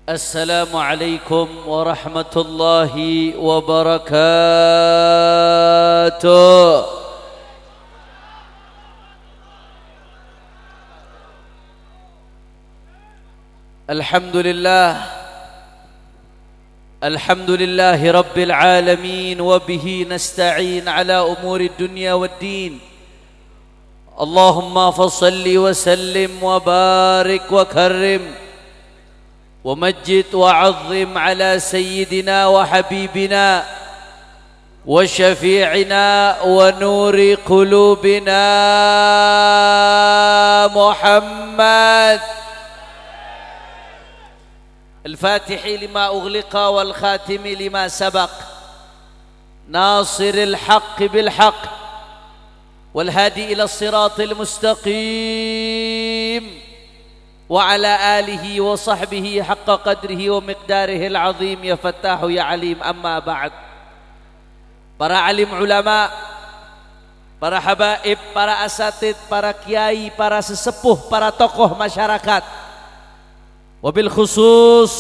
Assalamualaikum warahmatullahi wabarakatuh. Alhamdulillahi rabbil alamin wa bihi nasta'in ala umuri dunya waddin. Allahumma fassalli wa sallim wa barik wa karrim ومجد وعظم على سيدنا وحبيبنا وشفيعنا ونور قلوبنا محمد الفاتح لما أغلق والخاتم لما سبق ناصر الحق بالحق والهادي إلى الصراط المستقيم وعلى آله وصحبه حق قدره ومقداره العظيم يا فتاح يا عليم. أما بعد, para alim ulama, para habaib, para asatid, para kiai, para sesepuh, para tokoh masyarakat, wabil khusus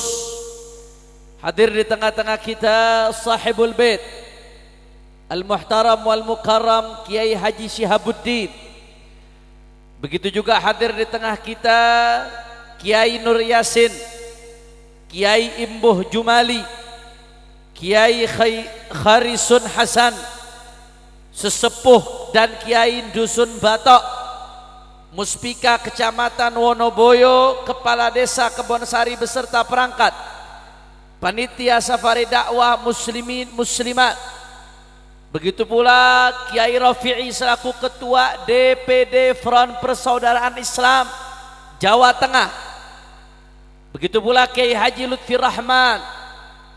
hadir di tengah-tengah kita sahibul bait al-muhtaram wal mukarram Kiai Haji Syihabuddin. Begitu juga hadir di tengah kita Kiai Nur Yasin, Kiai Imbuh Jumali, Kiai Kharisun Hasan, sesepuh dan Kiai Dusun Batok, Muspika Kecamatan Wonoboyo, Kepala Desa Kebonsari beserta perangkat, Panitia Safari Dakwah Muslimin Muslimat. Begitu pula Kiai Rafi'i selaku Ketua DPD Front Persaudaraan Islam Jawa Tengah. Begitu pula Kiai Haji Lutfi Rahman,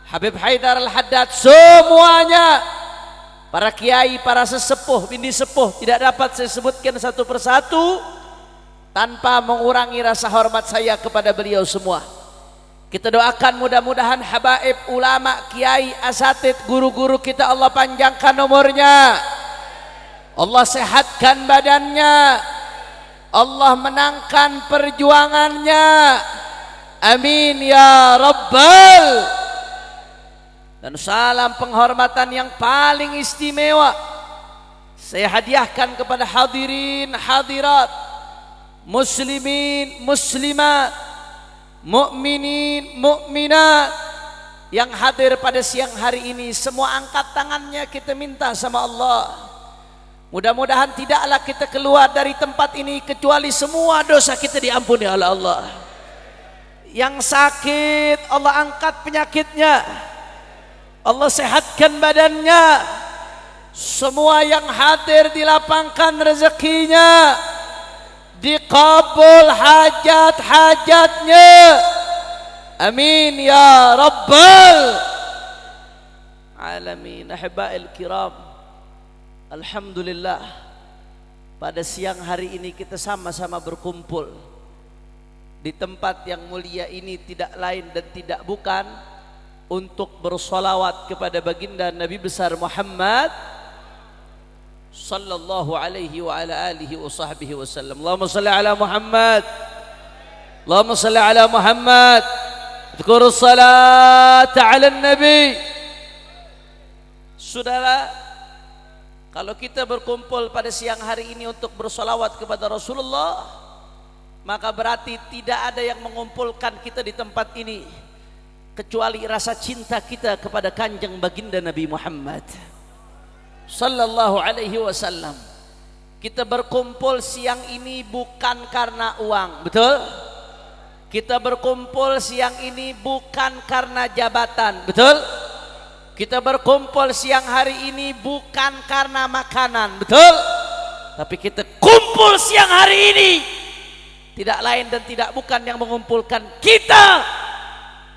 Habib Haidar Al-Haddad, semuanya para kiai, para sesepuh, bini sepuh tidak dapat saya sebutkan satu persatu tanpa mengurangi rasa hormat saya kepada beliau semua. Kita doakan mudah-mudahan habaib, ulama, kiai, asatid, guru-guru kita Allah panjangkan umurnya, Allah sehatkan badannya, Allah menangkan perjuangannya, amin ya rabbal. Dan salam penghormatan yang paling istimewa saya hadiahkan kepada hadirin hadirat, muslimin muslimat, mukminin mukminat yang hadir pada siang hari ini. Semua angkat tangannya, kita minta sama Allah, mudah-mudahan tidaklah kita keluar dari tempat ini kecuali semua dosa kita diampuni oleh Allah. Yang sakit Allah angkat penyakitnya, Allah sehatkan badannya. Semua yang hadir dilapangkan rezekinya, dikabul hajat-hajatnya, amin ya rabbal alamin. Ahibba'il kiram, alhamdulillah pada siang hari ini kita sama-sama berkumpul di tempat yang mulia ini tidak lain dan tidak bukan untuk bersolawat kepada baginda Nabi besar Muhammad sallallahu alaihi wa ala alihi wa sahbihi wasallam. Allahumma salli ala Muhammad, Allahumma salli ala Muhammad. Dzkurus salat ala Nabi. Saudara, kalau kita berkumpul pada siang hari ini untuk bersolawat kepada Rasulullah, maka berarti tidak ada yang mengumpulkan kita di tempat ini kecuali rasa cinta kita kepada kanjeng baginda Nabi Muhammad sallallahu alaihi wasallam. Kita berkumpul siang ini bukan karena uang, betul? Kita berkumpul siang ini bukan karena jabatan, betul? Kita berkumpul siang hari ini bukan karena makanan, betul? Tapi kita kumpul siang hari ini tidak lain dan tidak bukan yang mengumpulkan kita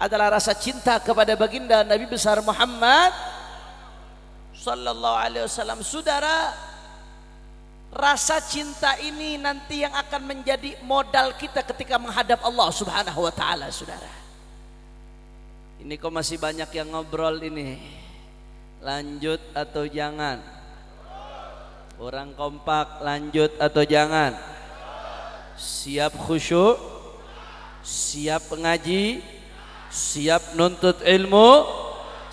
adalah rasa cinta kepada baginda Nabi besar Muhammad sallallahu alaihi wasallam. Saudara, rasa cinta ini nanti yang akan menjadi modal kita ketika menghadap Allah Subhanahu wa taala. Saudara, ini kok masih banyak yang ngobrol ini, lanjut atau jangan? Orang kompak, lanjut atau jangan? Siap khusyuk, siap ngaji, siap nuntut ilmu.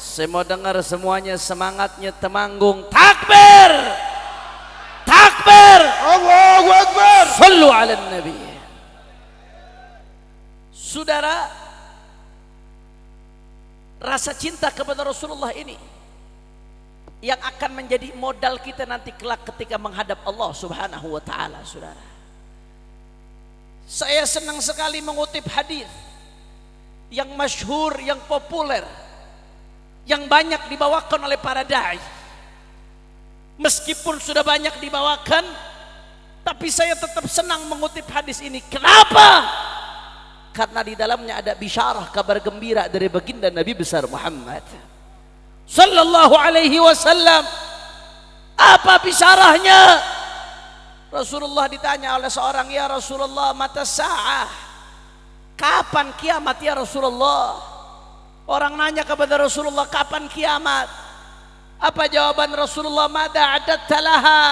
Saya mau dengar semuanya semangatnya temanggung. Takbir, takbir, Allahu Akbar. sallu ala nabi. Saudara, rasa cinta kepada Rasulullah ini yang akan menjadi modal kita nanti kelak ketika menghadap Allah Subhanahu wa taala, saudara. Saya senang sekali mengutip hadis yang masyhur, yang populer, yang banyak dibawakan oleh para dai. Meskipun sudah banyak dibawakan, tapi saya tetap senang mengutip hadis ini. Kenapa? Karena di dalamnya ada bisyarah, kabar gembira dari baginda Nabi besar Muhammad sallallahu alaihi wasallam. Apa bisyarahnya? Rasulullah ditanya oleh seorang, ya Rasulullah, mata sa'ah, kapan kiamat ya Rasulullah? Orang nanya kepada Rasulullah, kapan kiamat? Apa jawaban Rasulullah? Mada a'dadta laha.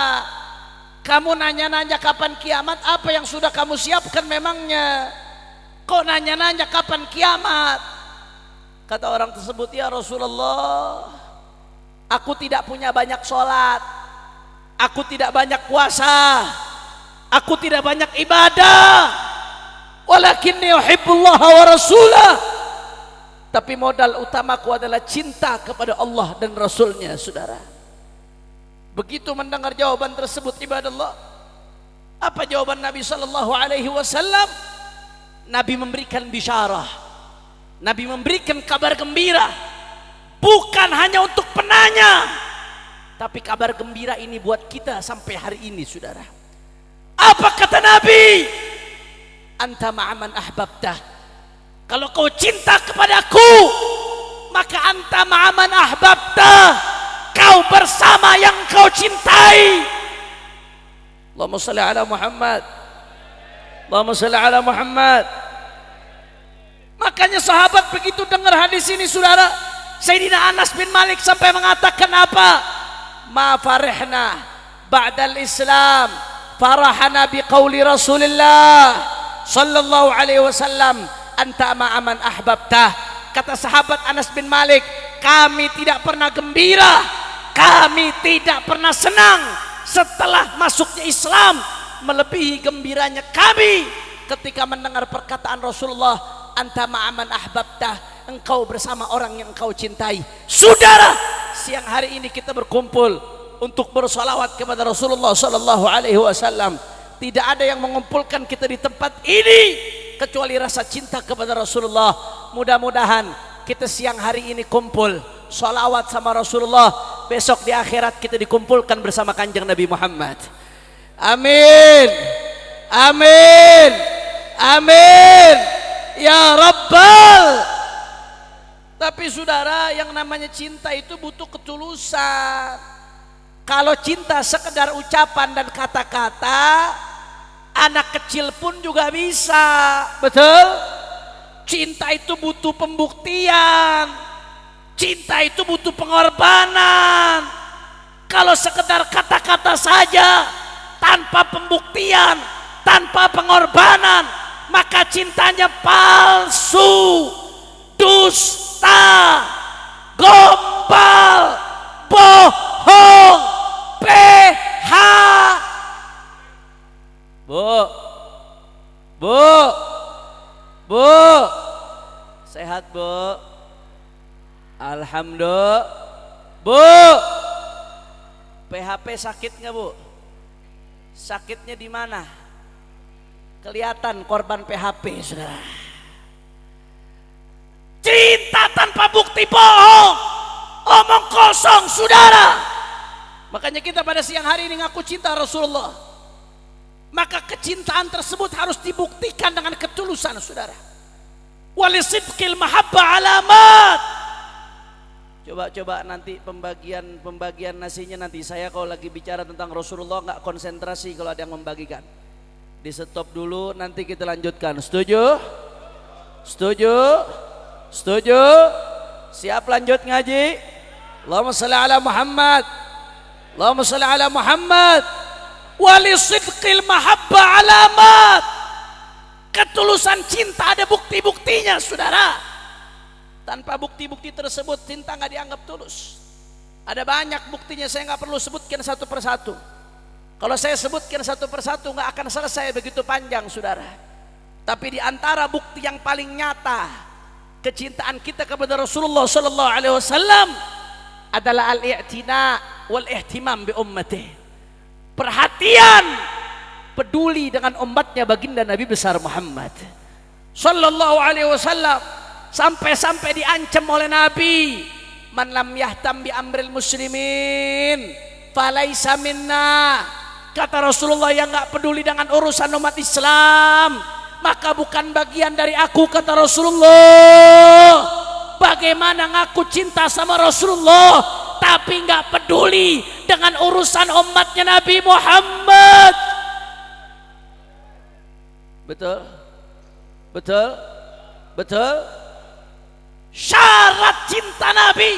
Kamu nanya-nanya kapan kiamat, apa yang sudah kamu siapkan memangnya? Kok nanya-nanya kapan kiamat? Kata orang tersebut, ya Rasulullah, aku tidak punya banyak sholat, aku tidak banyak puasa, aku tidak banyak ibadah, walakinni uhibbullah wa rasulah. Tapi modal utamaku adalah cinta kepada Allah dan Rasulnya, saudara. Begitu mendengar jawaban tersebut, ibadallah, apa jawaban Nabi sallallahu alaihi wasallam? Nabi memberikan bisyarah, Nabi memberikan kabar gembira, bukan hanya untuk penanya, tapi kabar gembira ini buat kita sampai hari ini, saudara. Apa kata Nabi? Anta ma'aman ahbabtah. Kalau kau cinta kepadaku, maka anta ma'aman ahbabtah, kau bersama yang kau cintai. Allahumma salli ala Muhammad, Allahumma salli ala Muhammad. Makanya sahabat begitu dengar hadis ini, saudara, Sayyidina Anas bin Malik sampai mengatakan apa? Ma farihna ba'dal Islam farahana biqauli Rasulullah sallallahu alaihi wasallam, anta ma'aman ahbabtah. Kata sahabat Anas bin Malik, kami tidak pernah gembira, kami tidak pernah senang setelah masuknya Islam melebihi gembiranya kami ketika mendengar perkataan Rasulullah, anta ma'aman ahbabtah, engkau bersama orang yang engkau cintai. Saudara, siang hari ini kita berkumpul untuk bersolawat kepada Rasulullah sallallahu alaihi wasallam. Tidak ada yang mengumpulkan kita di tempat ini kecuali rasa cinta kepada Rasulullah. Mudah-mudahan kita siang hari ini kumpul solawat sama Rasulullah, besok di akhirat kita dikumpulkan bersama kanjeng Nabi Muhammad. Amin, amin, amin ya Rabbal. Tapi saudara, yang namanya cinta itu butuh ketulusan. Kalau cinta sekedar ucapan dan kata-kata, anak kecil pun juga bisa, betul? Cinta itu butuh pembuktian, cinta itu butuh pengorbanan. Kalau sekedar kata-kata saja tanpa pembuktian, tanpa pengorbanan, maka cintanya palsu, dusta, gombal, bohong, PH. Bu, sehat bu? Alhamdulillah. Bu, PHP sakit nggak bu? Sakitnya di mana? Kelihatan korban PHP, saudara. Cinta tanpa bukti bohong, omong kosong, saudara. Makanya kita pada siang hari ini ngaku cinta Rasulullah, maka kecintaan tersebut harus dibuktikan dengan ketulusan, saudara. Walisidqil mahabbah alamat. Coba nanti pembagian nasinya nanti saya kalau lagi bicara tentang Rasulullah nggak konsentrasi kalau ada yang membagikan. Di stop dulu, nanti kita lanjutkan. Setuju? Setuju? Setuju? Siap lanjut ngaji? Allahumma shalli ala Muhammad, Allahumma shalli ala Muhammad. Walisidqil mahabbah alamat. Ketulusan cinta ada bukti-buktinya, saudara. Tanpa bukti-bukti tersebut cinta nggak dianggap tulus. Ada banyak buktinya, saya nggak perlu sebutkan satu persatu. Kalau saya sebutkan satu persatu nggak akan selesai, begitu panjang saudara. Tapi di antara bukti yang paling nyata kecintaan kita kepada Rasulullah Sallallahu Alaihi Wasallam adalah al-i'tina wal ihtimam bi ummati. Perhatian, peduli dengan umatnya baginda Nabi besar Muhammad Sallallahu Alaihi Wasallam, sampai-sampai diancam oleh Nabi, man lam yahtam bi amril muslimin falaisa minna. Kata Rasulullah, yang nggak peduli dengan urusan umat Islam maka bukan bagian dari aku. Kata Rasulullah, bagaimana ngaku cinta sama Rasulullah tapi nggak peduli dengan urusan umatnya Nabi Muhammad? Betul, betul, betul. Syarat cinta Nabi,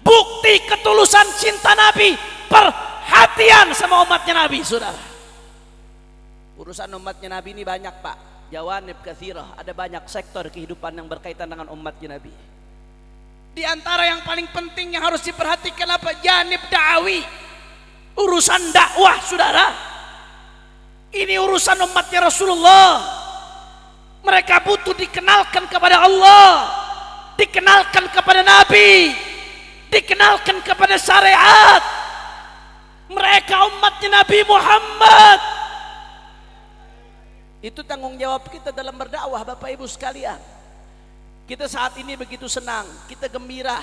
bukti ketulusan cinta Nabi, perhatian sama umatnya Nabi. Saudara, urusan umatnya Nabi ini banyak pak, jawanib katsirah, ada banyak sektor kehidupan yang berkaitan dengan umatnya Nabi. Di antara yang paling penting yang harus diperhatikan apa? Janib da'awi, urusan dakwah. Saudara, ini urusan umatnya Rasulullah. Mereka butuh dikenalkan kepada Allah, dikenalkan kepada Nabi, dikenalkan kepada syariat. Mereka umatnya Nabi Muhammad. Itu tanggung jawab kita dalam berdakwah Bapak Ibu sekalian. Kita saat ini begitu senang, kita gembira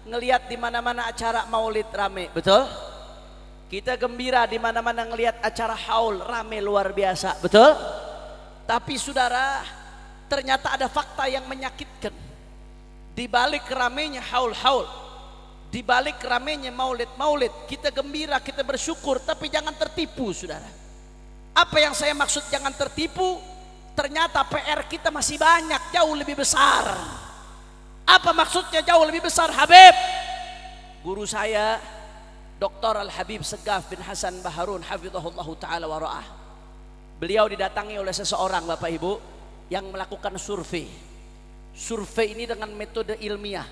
ngelihat di mana-mana acara maulid rame, betul? Kita gembira di mana-mana ngelihat acara haul rame luar biasa, betul? Tapi saudara, ternyata ada fakta yang menyakitkan. Di balik ramenya haul-haul, di balik ramenya maulid-maulid, kita gembira, kita bersyukur, tapi jangan tertipu saudara. Apa yang saya maksud jangan tertipu? Ternyata PR kita masih banyak, jauh lebih besar. Apa maksudnya jauh lebih besar Habib? Guru saya Dr. Al-Habib Segaf bin Hasan Baharun hafizahullahu ta'ala wa ra'ah. Beliau didatangi oleh seseorang Bapak Ibu yang melakukan survei. Survei ini dengan metode ilmiah.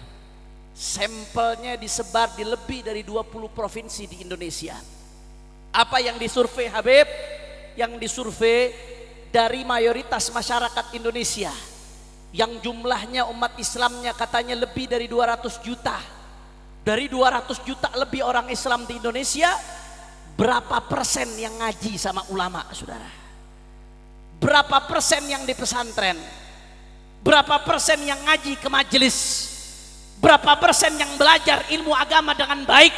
Sampelnya disebar di lebih dari 20 provinsi di Indonesia. Apa yang disurvei Habib? Yang disurvei dari mayoritas masyarakat Indonesia yang jumlahnya umat Islamnya katanya lebih dari 200 juta. Dari 200 juta lebih orang Islam di Indonesia, berapa persen yang ngaji sama ulama saudara? Berapa persen yang di pesantren? Berapa persen yang ngaji ke majelis? Berapa persen yang belajar ilmu agama dengan baik,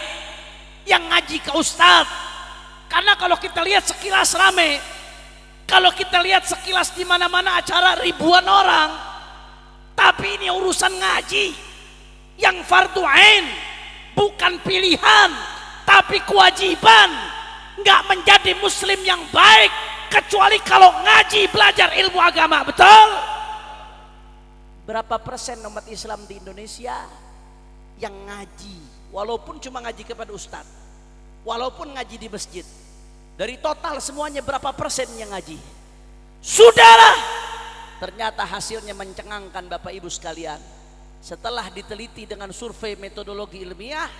yang ngaji ke ustadz? Karena kalau kita lihat sekilas rame, kalau kita lihat sekilas di mana-mana acara ribuan orang, tapi ini urusan ngaji yang fardu ain, bukan pilihan tapi kewajiban. Nggak menjadi muslim yang baik kecuali kalau ngaji, belajar ilmu agama, betul? Berapa persen umat Islam di Indonesia yang ngaji, walaupun cuma ngaji kepada ustadz, walaupun ngaji di masjid? Dari total semuanya berapa persen yang ngaji? Saudara, ternyata hasilnya mencengangkan Bapak Ibu sekalian. Setelah diteliti dengan survei metodologi ilmiah,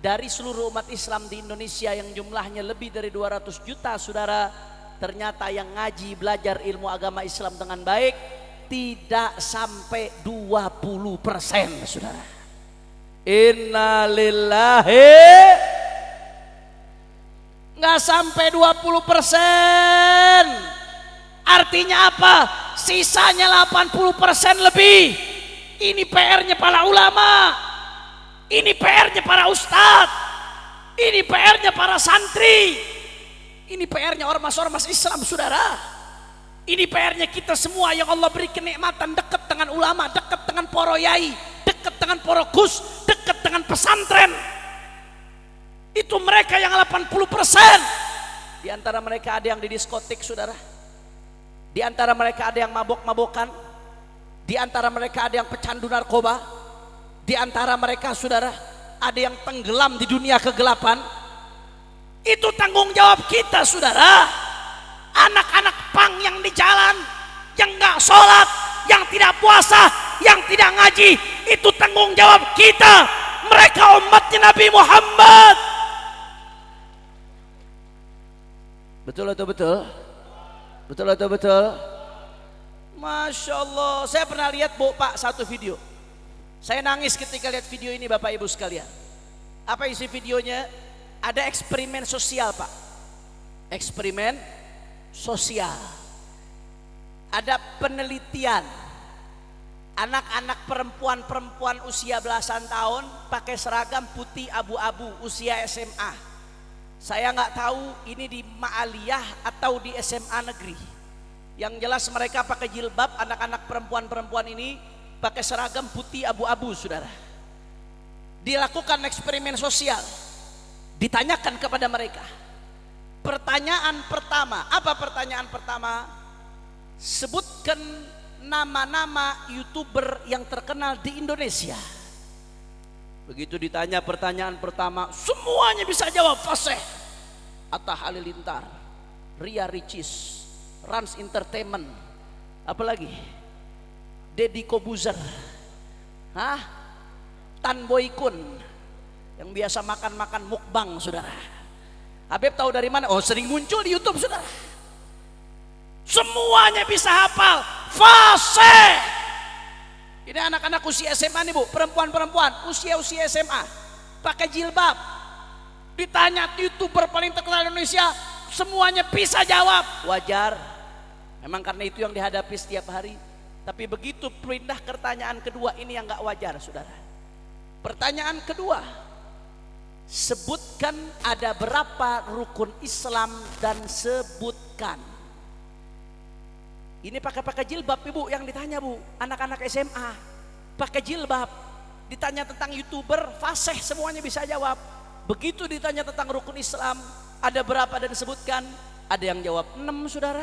dari seluruh umat Islam di Indonesia yang jumlahnya lebih dari 200 juta saudara, ternyata yang ngaji belajar ilmu agama Islam dengan baik tidak sampai 20% saudara. Innalillahi, nggak sampai 20%. Artinya apa? Sisanya 80% lebih. Ini PR-nya para ulama, ini PR-nya para ustadz, ini PR-nya para santri, ini PR-nya ormas-ormas Islam saudara. Ini PR-nya kita semua yang Allah beri kenikmatan dekat dengan ulama, dekat dengan para yai, dekat dengan para gus, dekat dengan pesantren. Itu mereka yang 80%. Di antara mereka ada yang di diskotik saudara, di antara mereka ada yang mabok-mabokan, di antara mereka ada yang pecandu narkoba, di antara mereka saudara ada yang tenggelam di dunia kegelapan. Itu tanggung jawab kita saudara. Anak-anak pang yang di jalan, yang nggak sholat, yang tidak puasa, yang tidak ngaji. Itu tanggung jawab kita. Mereka umatnya Nabi Muhammad. Betul atau betul? Betul atau betul? Masya Allah. Saya pernah lihat Bu Pak satu video. Saya nangis ketika lihat video ini Bapak Ibu sekalian. Apa isi videonya? Ada eksperimen sosial Pak. Eksperimen sosial. Ada penelitian. Anak-anak perempuan usia belasan tahun pakai seragam putih abu-abu usia SMA. Saya nggak tahu ini di Ma'aliyah atau di SMA negeri. Yang jelas mereka pakai jilbab, anak-anak perempuan ini pakai seragam putih abu-abu, saudara. Dilakukan eksperimen sosial. Ditanyakan kepada mereka. Pertanyaan pertama, apa pertanyaan pertama? Sebutkan nama-nama YouTuber yang terkenal di Indonesia. Begitu ditanya pertanyaan pertama, semuanya bisa jawab fasih. Atta Halilintar, Ria Ricis, Rans Entertainment, apalagi Deddy Kobuzer, Tan Boy Kun, yang biasa makan-makan mukbang, saudara. Habib tahu dari mana? Oh, sering muncul di YouTube, saudara. Semuanya bisa hafal, fasih. Ini anak-anak usia SMA nih Bu, perempuan-perempuan usia SMA, pakai jilbab. Ditanya YouTuber paling terkenal di Indonesia, semuanya bisa jawab. Wajar, memang karena itu yang dihadapi setiap hari. Tapi begitu pindah ke pertanyaan kedua, ini yang gak wajar, saudara. Pertanyaan kedua, sebutkan ada berapa rukun Islam dan sebutkan. Ini pakai jilbab Ibu yang ditanya Bu, anak-anak SMA pakai jilbab, ditanya tentang YouTuber fasih, semuanya bisa jawab. Begitu ditanya tentang rukun Islam, ada berapa dan disebutkan, ada yang jawab 6, saudara.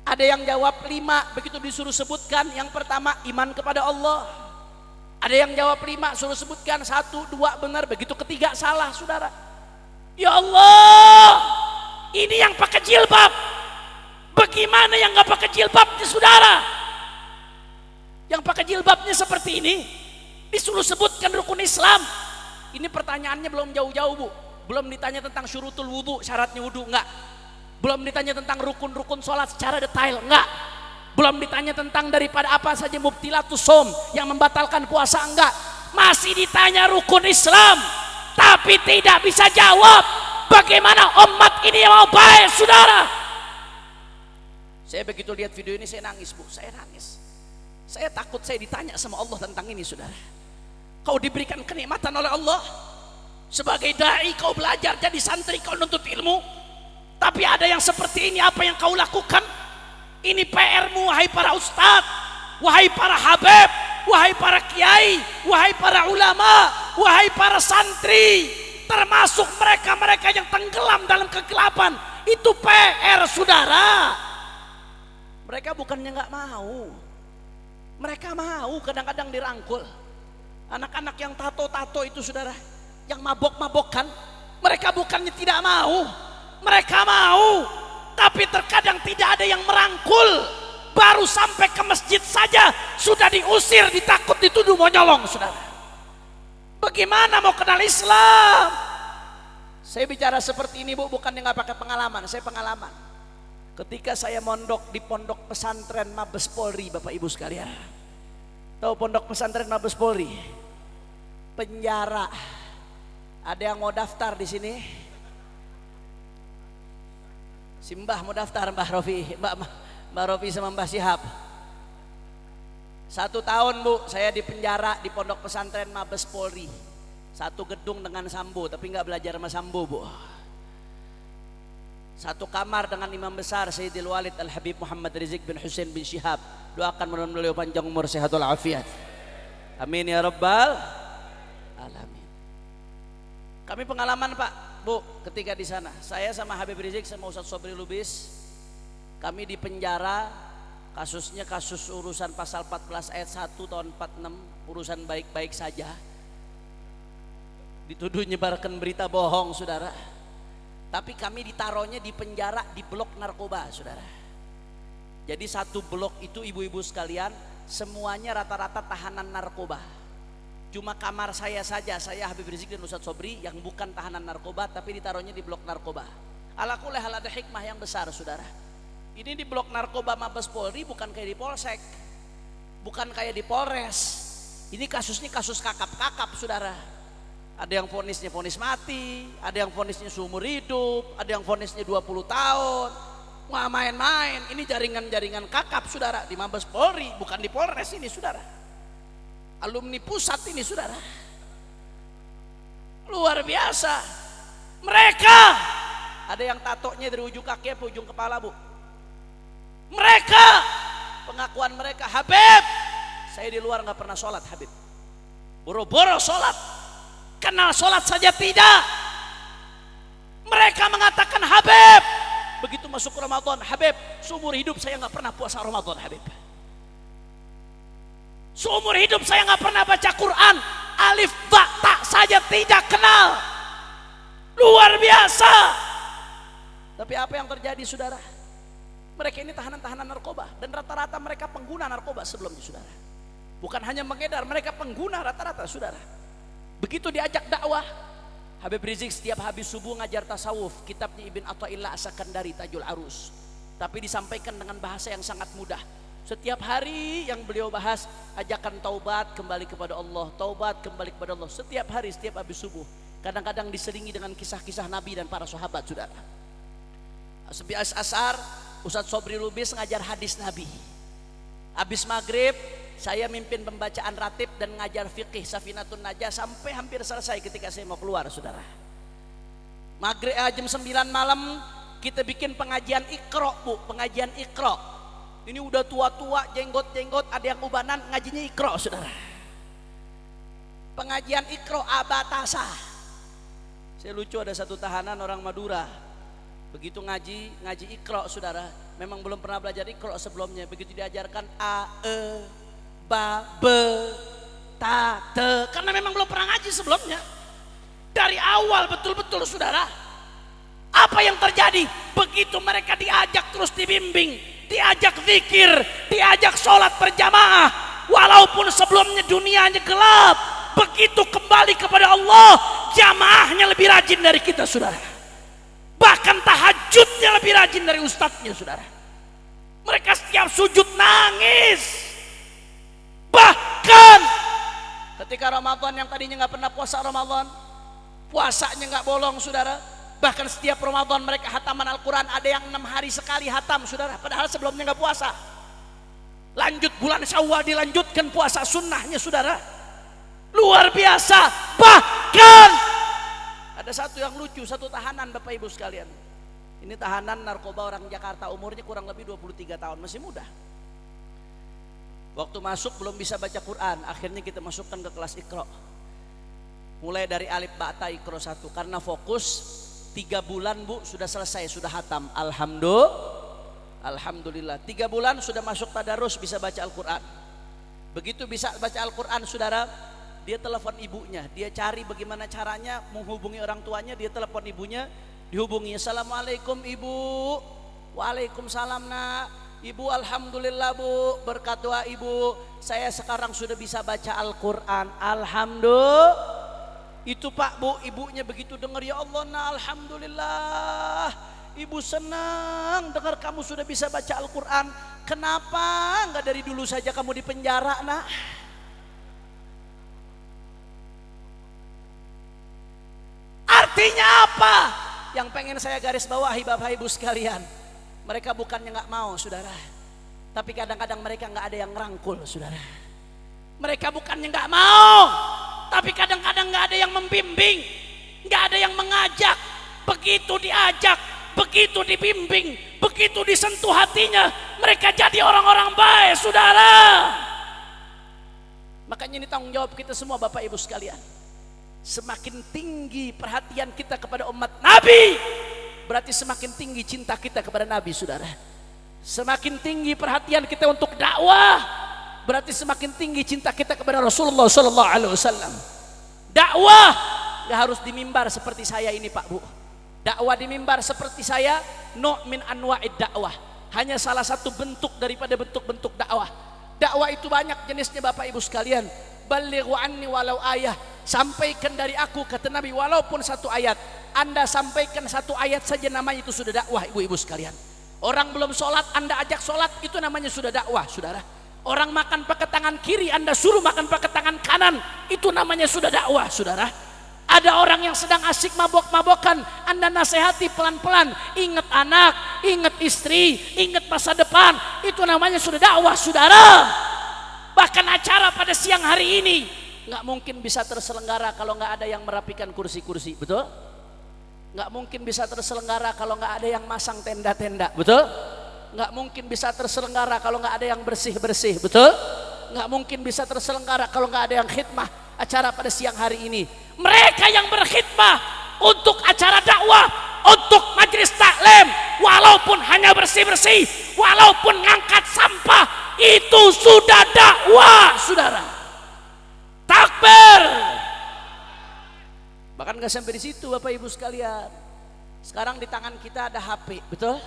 Ada yang jawab 5, begitu disuruh sebutkan, yang pertama iman kepada Allah. Ada yang jawab 5, suruh sebutkan 1, 2 benar, begitu ketiga salah, saudara. Ya Allah, ini yang pakai jilbab. Bagaimana yang nggak pakai jilbabnya, saudara? Yang pakai jilbabnya seperti ini disuruh sebutkan rukun Islam. Ini pertanyaannya belum jauh-jauh Bu. Belum ditanya tentang syurutul wudu, syaratnya wudu, enggak. Belum ditanya tentang rukun-rukun sholat secara detail, enggak. Belum ditanya tentang daripada apa saja mubtilatus shaum, yang membatalkan puasa, enggak. Masih ditanya rukun Islam, tapi tidak bisa jawab. Bagaimana umat ini yang mau baik, saudara? Saya begitu lihat video ini saya nangis Bu, saya nangis. Saya takut saya ditanya sama Allah tentang ini, saudara. Kau diberikan kenikmatan oleh Allah sebagai dai, kau belajar jadi santri, kau nuntut ilmu, tapi ada yang seperti ini, apa yang kau lakukan? Ini PR-mu wahai para ustadz, wahai para habib, wahai para kiai, wahai para ulama, wahai para santri, termasuk mereka-mereka yang tenggelam dalam kegelapan. Itu PR, saudara. Mereka bukannya nggak mau, mereka mau kadang-kadang dirangkul. Anak-anak yang tato-tato itu, saudara, yang mabok-mabokkan, mereka bukannya tidak mau, mereka mau, tapi terkadang tidak ada yang merangkul. Baru sampai ke masjid saja sudah diusir, ditakut, dituduh mau nyolong, saudara. Bagaimana mau kenal Islam? Saya bicara seperti ini Bu, bukan yang nggak pakai pengalaman, saya pengalaman. Ketika saya mondok di pondok pesantren Mabes Polri, Bapak Ibu sekalian. Tahu pondok pesantren Mabes Polri? Penjara. Ada yang mau daftar di sini? Si Mbah mau daftar, Mbah Rofi, Mbah Rofi sama Mbah Syihab. 1 tahun Bu, saya di penjara di pondok pesantren Mabes Polri. 1 gedung dengan Sambo, tapi nggak belajar sama Sambo Bu. 1 kamar dengan imam besar Sayyidil Walid Al-Habib Muhammad Rizik bin Hussein bin Syihab. Doakan mudah-mudahan beliau panjang umur, sehat walafiat. Amin ya rabbal alamin. Kami pengalaman Pak, Bu, ketika di sana. Saya sama Habib Rizik sama Ustadz Sobri Lubis, kami di penjara. Kasusnya kasus urusan pasal 14 ayat 1 tahun 46, urusan baik-baik saja. Dituduh nyebarkan berita bohong, saudara. Tapi kami ditaruhnya di penjara di blok narkoba, saudara. Jadi 1 blok itu ibu-ibu sekalian semuanya rata-rata tahanan narkoba. Cuma kamar saya saja, saya Habib Rizik dan Ustadz Sobri yang bukan tahanan narkoba tapi ditaruhnya di blok narkoba. Ala kulli hal ada hikmah yang besar saudara. Ini di blok narkoba Mabes Polri, bukan kayak di Polsek, bukan kayak di Polres. Ini kasusnya kasus kakap-kakap saudara. Ada yang vonisnya vonis mati, ada yang vonisnya seumur hidup, ada yang vonisnya 20 tahun. Wah main-main, ini jaringan-jaringan kakap saudara di Mabes Polri, bukan di Polres ini saudara. Alumni pusat ini saudara, luar biasa. Mereka ada yang tatonya dari ujung kaki ke ujung kepala bu. Mereka pengakuan mereka, Habib saya di luar nggak pernah sholat Habib, boro-boro sholat, kenal sholat saja tidak. Mereka mengatakan Habib begitu masuk Ramadan, Habib seumur hidup saya nggak pernah puasa Ramadan Habib. Seumur hidup saya nggak pernah baca Quran, alif ba ta saja tidak kenal. Luar biasa. Tapi apa yang terjadi saudara? Mereka ini tahanan-tahanan narkoba dan rata-rata mereka pengguna narkoba sebelumnya saudara. Bukan hanya mengedar, mereka pengguna rata-rata saudara. Begitu diajak dakwah, Habib Rizik setiap habis subuh ngajar tasawuf, kitabnya Ibn Athaillah As-Sakandari Tajul Arus. Tapi disampaikan dengan bahasa yang sangat mudah. Setiap hari yang beliau bahas ajakan taubat kembali kepada Allah, taubat kembali kepada Allah. Setiap hari, setiap habis subuh. Kadang-kadang diselingi dengan kisah-kisah Nabi dan para sahabat saudara. Habis asar Ustadz Sobri Lubis ngajar hadis Nabi. Habis maghrib saya mimpin pembacaan ratib dan ngajar fikih Safinatun Najah sampai hampir selesai ketika saya mau keluar saudara. Maghrib jam 9 malam kita bikin pengajian Iqra bu, pengajian Iqra. Ini udah tua-tua, jenggot-jenggot, ada yang ubanan, ngajinya Iqra saudara. Pengajian Iqra abatasa. Saya lucu, ada satu tahanan orang Madura. Begitu ngaji Iqra saudara, memang belum pernah belajar Iqra sebelumnya. Begitu diajarkan a, e, ba, be, ta, te, karena memang belum pernah ngaji sebelumnya. Dari awal betul-betul saudara. Apa yang terjadi? Begitu mereka diajak terus dibimbing, diajak zikir, diajak sholat berjamaah, walaupun sebelumnya dunianya gelap, begitu kembali kepada Allah, jamaahnya lebih rajin dari kita saudara. Bahkan tahajudnya lebih rajin dari ustadznya saudara. Mereka setiap sujud nangis. Bahkan ketika Ramadan yang tadinya nggak pernah puasa Ramadan, puasanya nggak bolong saudara. Bahkan setiap Ramadan mereka hataman Al-Quran, ada yang 6 hari sekali hatam saudara, padahal sebelumnya nggak puasa. Lanjut bulan Syawal dilanjutkan puasa sunnahnya saudara. Luar biasa. Bahkan ada satu yang lucu, satu tahanan Bapak Ibu sekalian. Ini tahanan narkoba orang Jakarta, umurnya kurang lebih 23 tahun, masih muda. Waktu masuk belum bisa baca Quran, akhirnya kita masukkan ke kelas Iqra. Mulai dari alif ba ta Iqra 1, karena fokus 3 bulan bu sudah selesai, sudah hatam. Alhamdulillah 3 bulan sudah masuk tadarus, bisa baca Al-Quran. Begitu bisa baca Al-Quran saudara, dia telepon ibunya, dia cari bagaimana caranya menghubungi orang tuanya, dia telepon ibunya, dihubungi. Assalamualaikum ibu. Waalaikumsalam nak. Ibu alhamdulillah bu, berkat doa ibu saya sekarang sudah bisa baca Al-Quran. Alhamdulillah. Itu pak bu, ibunya begitu dengar, ya Allah nah alhamdulillah, ibu senang dengar kamu sudah bisa baca Al-Quran. Kenapa nggak dari dulu saja kamu di penjara nak? Artinya apa? Yang pengen saya garis bawahi Bapak Ibu sekalian, mereka bukannya nggak mau saudara, tapi kadang-kadang mereka nggak ada yang ngerangkul saudara. Mereka bukannya nggak mau, tapi kadang-kadang nggak ada yang membimbing, nggak ada yang mengajak. Begitu diajak, begitu dibimbing, begitu disentuh hatinya, mereka jadi orang-orang baik saudara. Makanya ini tanggung jawab kita semua Bapak Ibu sekalian. Semakin tinggi perhatian kita kepada umat Nabi, berarti semakin tinggi cinta kita kepada Nabi saudara. Semakin tinggi perhatian kita untuk dakwah, berarti semakin tinggi cinta kita kepada Rasulullah Sallallahu Alaihi Wasallam. Dakwah nggak harus di mimbar seperti saya ini Pak Bu. Dakwah di mimbar seperti saya, no min anwa'id dakwah, hanya salah satu bentuk daripada bentuk-bentuk dakwah. Dakwah itu banyak jenisnya Bapak Ibu sekalian. Balighu anni walau ayah, sampaikan dari aku kata Nabi walaupun satu ayat. Anda sampaikan satu ayat saja namanya itu sudah dakwah ibu-ibu sekalian. Orang belum sholat Anda ajak sholat, itu namanya sudah dakwah saudara. Orang makan pakai tangan kiri Anda suruh makan pakai tangan kanan, itu namanya sudah dakwah saudara. Ada orang yang sedang asik mabok-mabokan, Anda nasihati pelan-pelan, ingat anak, ingat istri, ingat masa depan, itu namanya sudah dakwah saudara. Bahkan acara pada siang hari ini nggak mungkin bisa terselenggara kalau nggak ada yang merapikan kursi-kursi, betul? Nggak mungkin bisa terselenggara kalau nggak ada yang masang tenda-tenda, betul? Nggak mungkin bisa terselenggara kalau nggak ada yang bersih-bersih, betul? Nggak mungkin bisa terselenggara kalau nggak ada yang khidmah acara pada siang hari ini. Mereka yang berkhidmah untuk acara dakwah, untuk majelis taklim, walaupun hanya bersih-bersih, walaupun ngangkat sampah, itu sudah dakwah saudara. Takbir. Bahkan gak sampai di situ Bapak Ibu sekalian. Sekarang di tangan kita ada HP, betul?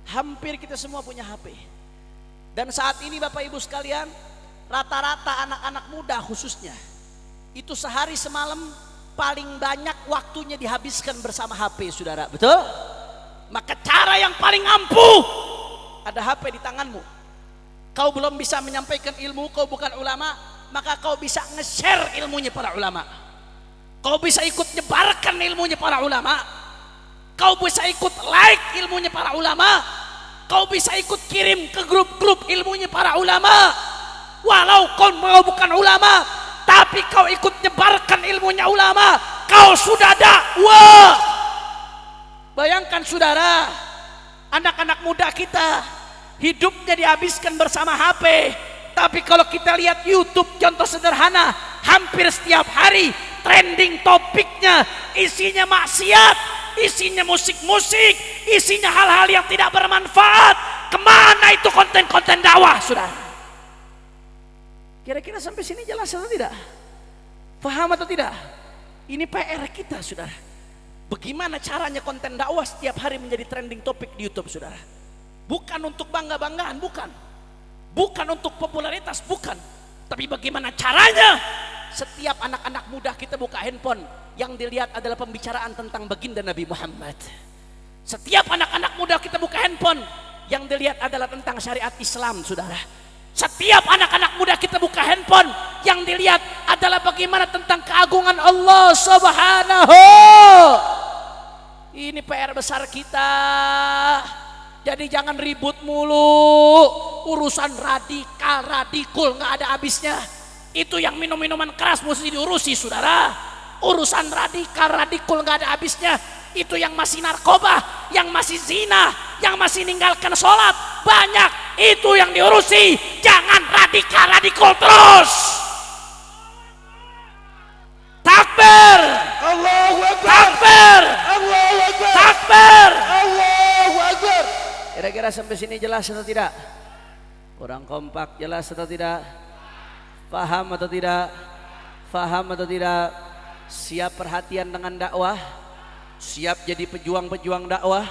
Hampir kita semua punya HP. Dan saat ini Bapak Ibu sekalian, rata-rata anak-anak muda khususnya, itu sehari semalam paling banyak waktunya dihabiskan bersama HP saudara, betul? Maka cara yang paling ampuh, ada HP di tanganmu. Kau belum bisa menyampaikan ilmu, kau bukan ulama, maka kau bisa nge-share ilmunya para ulama. Kau bisa ikut nyebarkan ilmunya para ulama. Kau bisa ikut like ilmunya para ulama. Kau bisa ikut kirim ke grup-grup ilmunya para ulama. Walau kau bukan ulama, tapi kau ikut nyebarkan ilmunya ulama, kau sudah dakwah. Bayangkan saudara, anak-anak muda kita hidupnya dihabiskan bersama HP. Tapi kalau kita lihat YouTube contoh sederhana, hampir setiap hari trending topiknya isinya maksiat, isinya musik-musik, isinya hal-hal yang tidak bermanfaat. Kemana itu konten-konten dakwah saudara? Kira-kira sampai sini jelas atau tidak? Paham atau tidak? Ini PR kita saudara. Bagaimana caranya konten dakwah setiap hari menjadi trending topik di YouTube saudara? Bukan untuk bangga-banggaan, bukan. Bukan untuk popularitas, bukan. Tapi bagaimana caranya? Setiap anak-anak muda kita buka handphone, yang dilihat adalah pembicaraan tentang baginda Nabi Muhammad. Setiap anak-anak muda kita buka handphone, yang dilihat adalah tentang syariat Islam saudara. Setiap anak-anak muda kita buka handphone, yang dilihat adalah bagaimana tentang keagungan Allah Subhanahu. Ini PR besar kita. Jadi jangan ribut mulu, urusan radikul nggak ada habisnya. Itu yang minum-minuman keras mesti diurusi saudara. Urusan radikul nggak ada habisnya. Itu yang masih narkoba, yang masih zina, yang masih ninggalkan sholat, banyak itu yang diurusi. Jangan radikul terus. Takbir, Allahu Akbar, takbir, Allahu Akbar, takbir. Allahu Akbar. Kira-kira sampai sini jelas atau tidak? Kurang kompak, jelas atau tidak? Paham atau tidak? Paham atau tidak? Siap perhatian dengan dakwah? Siap jadi pejuang-pejuang dakwah?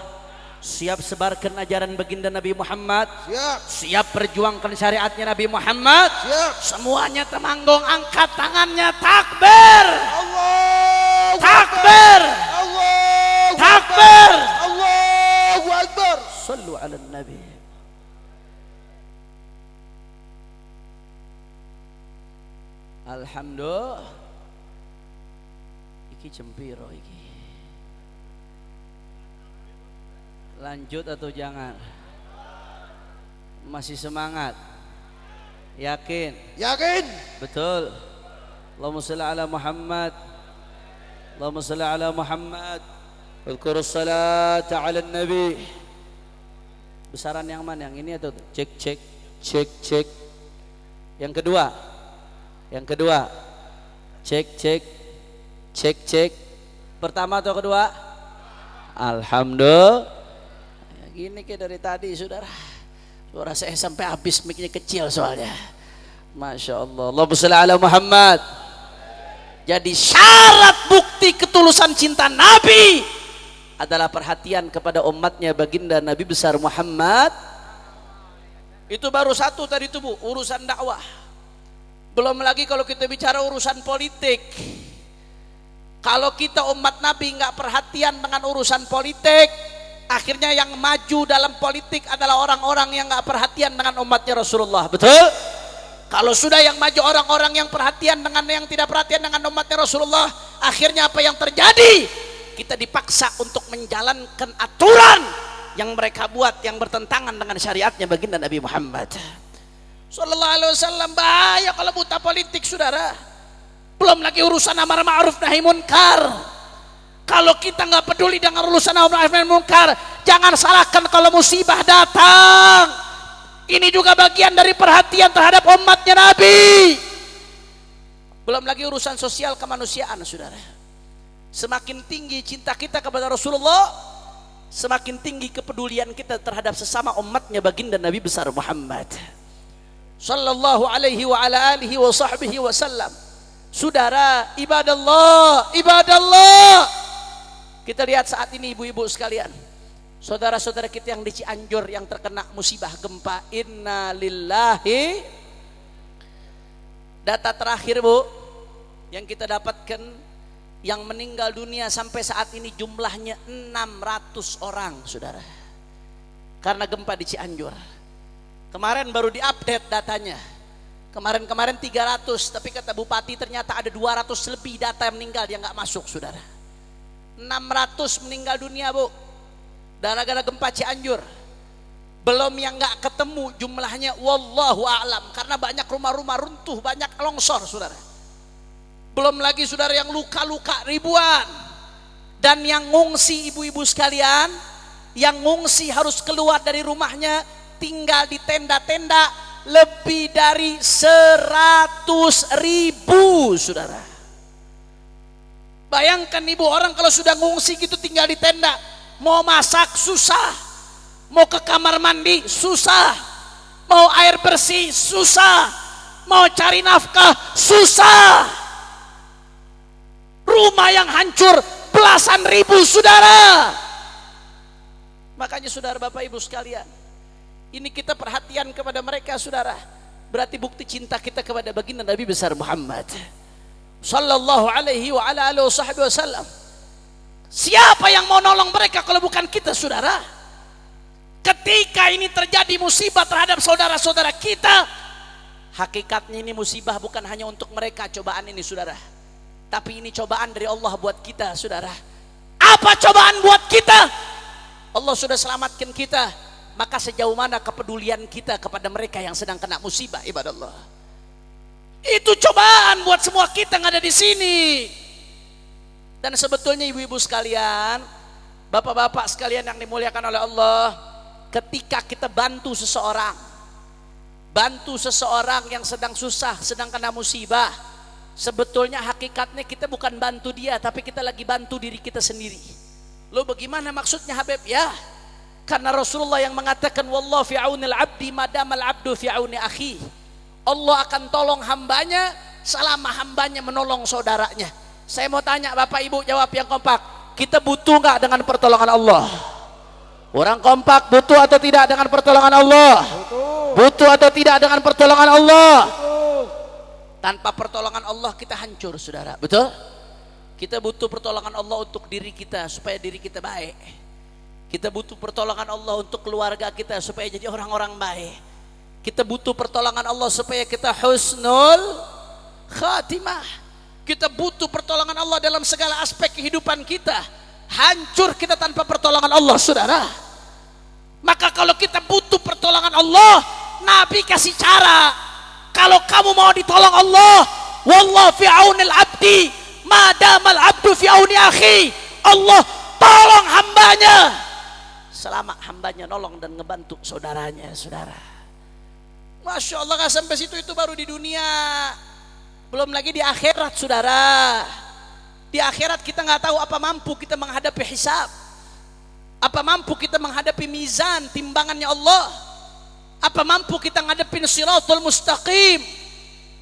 Siap sebarkan ajaran baginda Nabi Muhammad? Siap. Siap perjuangkan syariatnya Nabi Muhammad? Siap. Semuanya temanggung, angkat tangannya, takbir! Allahu Takbir! Allahu Takbir! Allahu Akbar. Sallu ala Nabi. Alhamdulillah. Iki cempiro iki. Lanjut atau jangan? Masih semangat? Yakin? Yakin? Betul. Allahumma shalli ala Muhammad. Allahumma shalli ala Muhammad. Udhkurus salata ala Nabi. Besaran yang mana? Yang ini atau cek. Yang kedua. Cek. Pertama atau kedua? Alhamdulillah. Gini kayak dari tadi saudara. Suara saya sampai habis, mic-nya kecil soalnya. Masya Allah. Allahumma shalli ala Muhammad. Jadi syarat bukti ketulusan cinta Nabi adalah perhatian kepada umatnya baginda Nabi besar Muhammad. Itu baru satu tadi tuh Bu, urusan dakwah. Belum lagi kalau kita bicara urusan politik. Kalau kita umat Nabi nggak perhatian dengan urusan politik, akhirnya yang maju dalam politik adalah orang-orang yang nggak perhatian dengan umatnya Rasulullah. Betul? Kalau sudah yang maju orang-orang yang perhatian dengan yang tidak perhatian dengan umatnya Rasulullah, akhirnya apa yang terjadi? Kita dipaksa untuk menjalankan aturan yang mereka buat yang bertentangan dengan syariatnya baginda Nabi Muhammad Sallallahu Alaihi Wasallam. Bahaya kalau buta politik, saudara. Belum lagi urusan amar ma'ruf nahi munkar. Kalau kita nggak peduli dengan urusan amar ma'ruf nahi munkar, jangan salahkan kalau musibah datang. Ini juga bagian dari perhatian terhadap umatnya Nabi. Belum lagi urusan sosial kemanusiaan, saudara. Semakin tinggi cinta kita kepada Rasulullah, semakin tinggi kepedulian kita terhadap sesama umatnya baginda Nabi besar Muhammad Sallallahu alaihi wa ala alihi wa sahbihi wasallam. Saudara, ibadallah, ibadallah. Kita lihat saat ini ibu-ibu sekalian, saudara-saudara kita yang di Cianjur yang terkena musibah gempa. Inna lillahi. Data terakhir Bu yang kita dapatkan, yang meninggal dunia sampai saat ini jumlahnya 600 orang, saudara, karena gempa di Cianjur. Kemarin baru diupdate datanya, kemarin 300, tapi kata Bupati ternyata ada 200 lebih data yang meninggal yang nggak masuk, saudara. 600 meninggal dunia Bu, gara-gara gempa Cianjur. Belum yang nggak ketemu jumlahnya, wallahu a'lam, karena banyak rumah-rumah runtuh, banyak longsor, saudara. Belum lagi saudara yang luka-luka ribuan. Dan yang ngungsi, ibu-ibu sekalian, yang ngungsi harus keluar dari rumahnya, tinggal di tenda-tenda, lebih dari 100.000, saudara. Bayangkan ibu, orang kalau sudah ngungsi gitu tinggal di tenda, mau masak susah, mau ke kamar mandi susah, mau air bersih susah, mau cari nafkah susah. Rumah yang hancur belasan ribu, saudara. Makanya saudara, Bapak Ibu sekalian, ini kita perhatian kepada mereka, saudara. Berarti bukti cinta kita kepada baginda Nabi besar Muhammad Sallallahu alaihi wa ala alihi wasallam. Siapa yang mau nolong mereka kalau bukan kita, saudara? Ketika ini terjadi musibah terhadap saudara-saudara kita, hakikatnya ini musibah bukan hanya untuk mereka, cobaan ini, saudara, tapi ini cobaan dari Allah buat kita, saudara. Apa cobaan buat kita? Allah sudah selamatkan kita, maka sejauh mana kepedulian kita kepada mereka yang sedang kena musibah, ibadallah. Itu cobaan buat semua kita yang ada di sini. Dan sebetulnya ibu-ibu sekalian, bapak-bapak sekalian yang dimuliakan oleh Allah, ketika kita bantu seseorang yang sedang susah, sedang kena musibah, sebetulnya hakikatnya kita bukan bantu dia, tapi kita lagi bantu diri kita sendiri. Lo bagaimana maksudnya, Habib? Ya, karena Rasulullah yang mengatakan, wallahu fi aunil abdi madamal abdu fi auni akhi. Allah akan tolong hambanya selama hambanya menolong saudaranya. Saya mau tanya Bapak Ibu, jawab yang kompak. Kita butuh nggak dengan pertolongan Allah? Orang kompak, butuh atau tidak dengan pertolongan Allah? Butuh atau tidak dengan pertolongan Allah? Tanpa pertolongan Allah kita hancur, saudara. Betul? Kita butuh pertolongan Allah untuk diri kita supaya diri kita baik. Kita butuh pertolongan Allah untuk keluarga kita supaya jadi orang-orang baik. Kita butuh pertolongan Allah supaya kita husnul khatimah. Kita butuh pertolongan Allah dalam segala aspek kehidupan kita. Hancur kita tanpa pertolongan Allah, saudara. Maka kalau kita butuh pertolongan Allah, Nabi kasih cara. Kalau kamu mau ditolong Allah, wallahu fi aunil abdi madamal abdu fi auni akhi. Allah tolong hambanya selama hambanya nolong dan ngebantu saudaranya, saudara. Masya Allah, gak sampai situ, itu baru di dunia. Belum lagi di akhirat, saudara. Di akhirat kita nggak tahu apa mampu kita menghadapi hisab, apa mampu kita menghadapi mizan, timbangannya Allah, apa mampu kita ngadepin siratul mustaqim,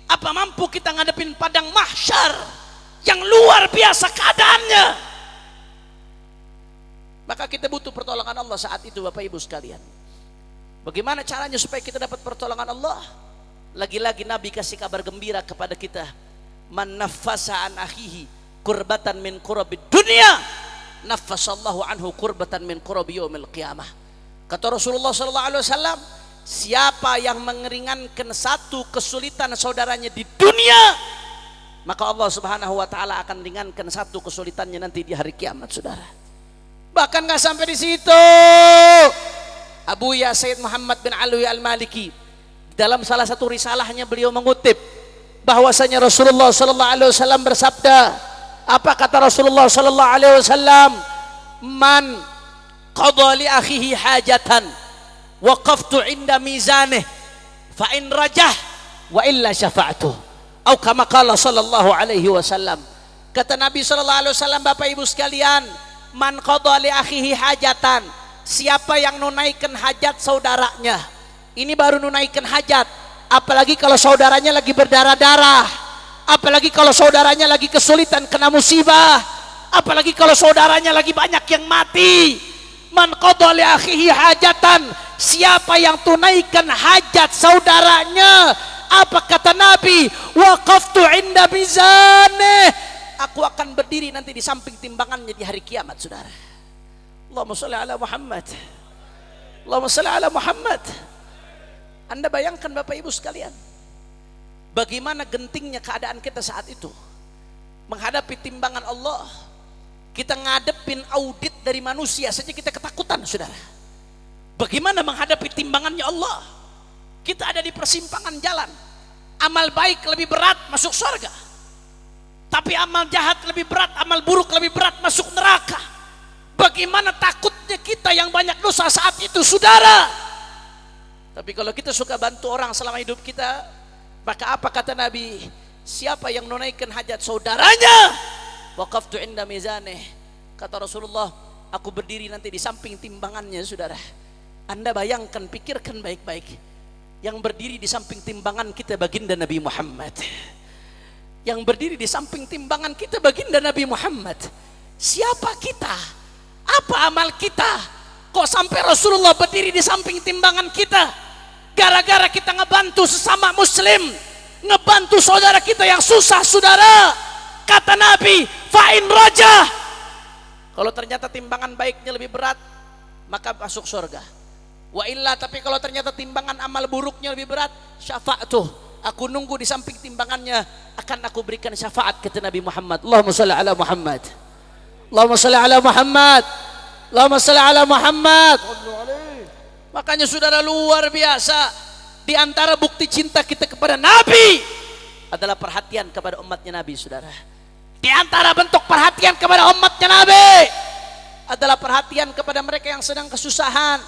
apa mampu kita ngadepin padang mahsyar yang luar biasa keadaannya. Maka kita butuh pertolongan Allah saat itu, Bapak Ibu sekalian. Bagaimana caranya supaya kita dapat pertolongan Allah? Lagi-lagi Nabi kasih kabar gembira kepada kita. Man naffasa an akhihi kurbatan min kurabi dunia, naffasallahu anhu kurbatan min kurabi yaumil qiyamah. Kata Rasulullah SAW, siapa yang mengeringankan satu kesulitan saudaranya di dunia, maka Allah Subhanahu wa taala akan ringankan satu kesulitannya nanti di hari kiamat, saudara. Bahkan nggak sampai di situ. Abu Ya Sayyid Muhammad bin Alwi Al-Maliki dalam salah satu risalahnya beliau mengutip bahwasanya Rasulullah sallallahu alaihi wasallam bersabda, apa kata Rasulullah sallallahu alaihi wasallam? Man qada li akhihi hajatan waqaftu inda mizanih fa in rajah wa illa syafa'tuh. Atau kama qala sallallahu alaihi wasallam. Kata Nabi sallallahu alaihi wasallam, Bapak Ibu sekalian, man qada li akhihi hajatan, siapa yang nunaikan hajat saudaranya. Ini baru nunaikan hajat, apalagi kalau saudaranya lagi berdarah-darah, apalagi kalau saudaranya lagi kesulitan kena musibah, apalagi kalau saudaranya lagi banyak yang mati. Man qada li akhihi hajatan, siapa yang tunaikan hajat saudaranya, apa kata Nabi? Waqaftu inda mizaneh, aku akan berdiri nanti di samping timbangannya di hari kiamat, saudara. Allahumma shalli ala Muhammad. Allahumma shalli ala Muhammad. Anda bayangkan Bapak Ibu sekalian, bagaimana gentingnya keadaan kita saat itu menghadapi timbangan Allah. Kita ngadepin audit dari manusia saja kita ketakutan, saudara. Bagaimana menghadapi timbangannya Allah? Kita ada di persimpangan jalan. Amal baik lebih berat masuk surga, tapi amal jahat lebih berat, amal buruk lebih berat masuk neraka. Bagaimana takutnya kita yang banyak dosa saat itu, saudara. Tapi kalau kita suka bantu orang selama hidup kita, maka apa kata Nabi? Siapa yang menunaikan hajat saudaranya, waqaftu inda mizaneh, kata Rasulullah, aku berdiri nanti di samping timbangannya, saudara. Anda bayangkan, pikirkan baik-baik, yang berdiri di samping timbangan kita baginda Nabi Muhammad. Yang berdiri di samping timbangan kita baginda Nabi Muhammad. Siapa kita? Apa amal kita? Kok sampai Rasulullah berdiri di samping timbangan kita? Gara-gara kita ngebantu sesama muslim, ngebantu saudara kita yang susah, saudara. Kata Nabi, fa'in rajah, kalau ternyata timbangan baiknya lebih berat, maka masuk surga. Wa illa, tapi kalau ternyata timbangan amal buruknya lebih berat, syafa'tuh, aku nunggu di samping timbangannya, akan aku berikan syafaat, kata Nabi Muhammad. Allahumma shalli ala Muhammad. Allahumma shalli ala Muhammad. Allahumma shalli ala Muhammad. Makanya saudara, luar biasa, di antara bukti cinta kita kepada Nabi adalah perhatian kepada umatnya Nabi, saudara. Di antara bentuk perhatian kepada umatnya Nabi adalah perhatian kepada mereka yang sedang kesusahan.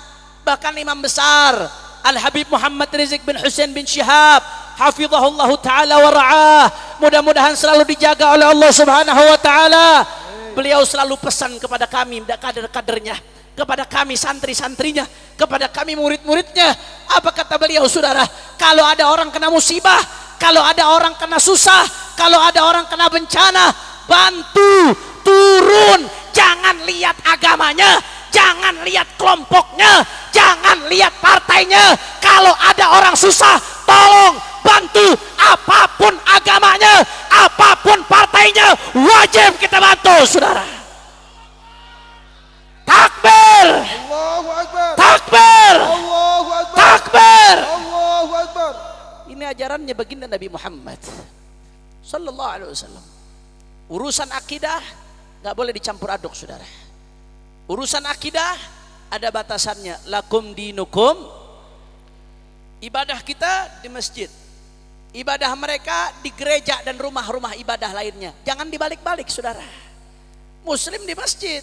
Bahkan imam besar Al-Habib Muhammad Rizik bin Hussein bin Syihab, hafizahullah ta'ala wa ra'ah, mudah-mudahan selalu dijaga oleh Allah subhanahu wa ta'ala. Beliau selalu pesan kepada kami, kader-kadernya, kepada kami santri-santrinya, kepada kami murid-muridnya. Apa kata beliau, saudara? Kalau ada orang kena musibah, kalau ada orang kena susah, kalau ada orang kena bencana, bantu, turun. Jangan lihat agamanya, jangan lihat kelompoknya, jangan lihat partainya. Kalau ada orang susah, tolong bantu. Apapun agamanya, apapun partainya, wajib kita bantu, saudara. Takbir, Allahu Akbar, takbir, Allahu Akbar, takbir. Allahu Akbar. Ini ajarannya baginda Nabi Muhammad sallallahu alaihi wasallam. Urusan akidah nggak boleh dicampur aduk, saudara. Urusan akidah ada batasannya. Lakum dinukum, ibadah kita di masjid, ibadah mereka di gereja dan rumah-rumah ibadah lainnya. Jangan dibalik-balik, saudara. Muslim di masjid,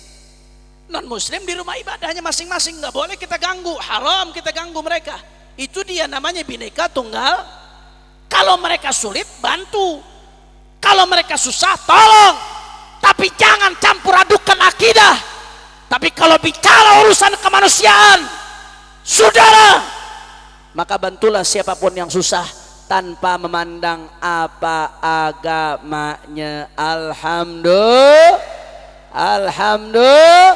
non muslim di rumah ibadahnya masing-masing. Nggak boleh kita ganggu, haram kita ganggu mereka. Itu dia namanya Bhinneka Tunggal. Kalau mereka sulit, bantu. Kalau mereka susah, tolong. Tapi jangan campur adukan akidah. Tapi kalau bicara urusan kemanusiaan, saudara, maka bantulah siapapun yang susah tanpa memandang apa agamanya. Alhamdulillah. Alhamdulillah.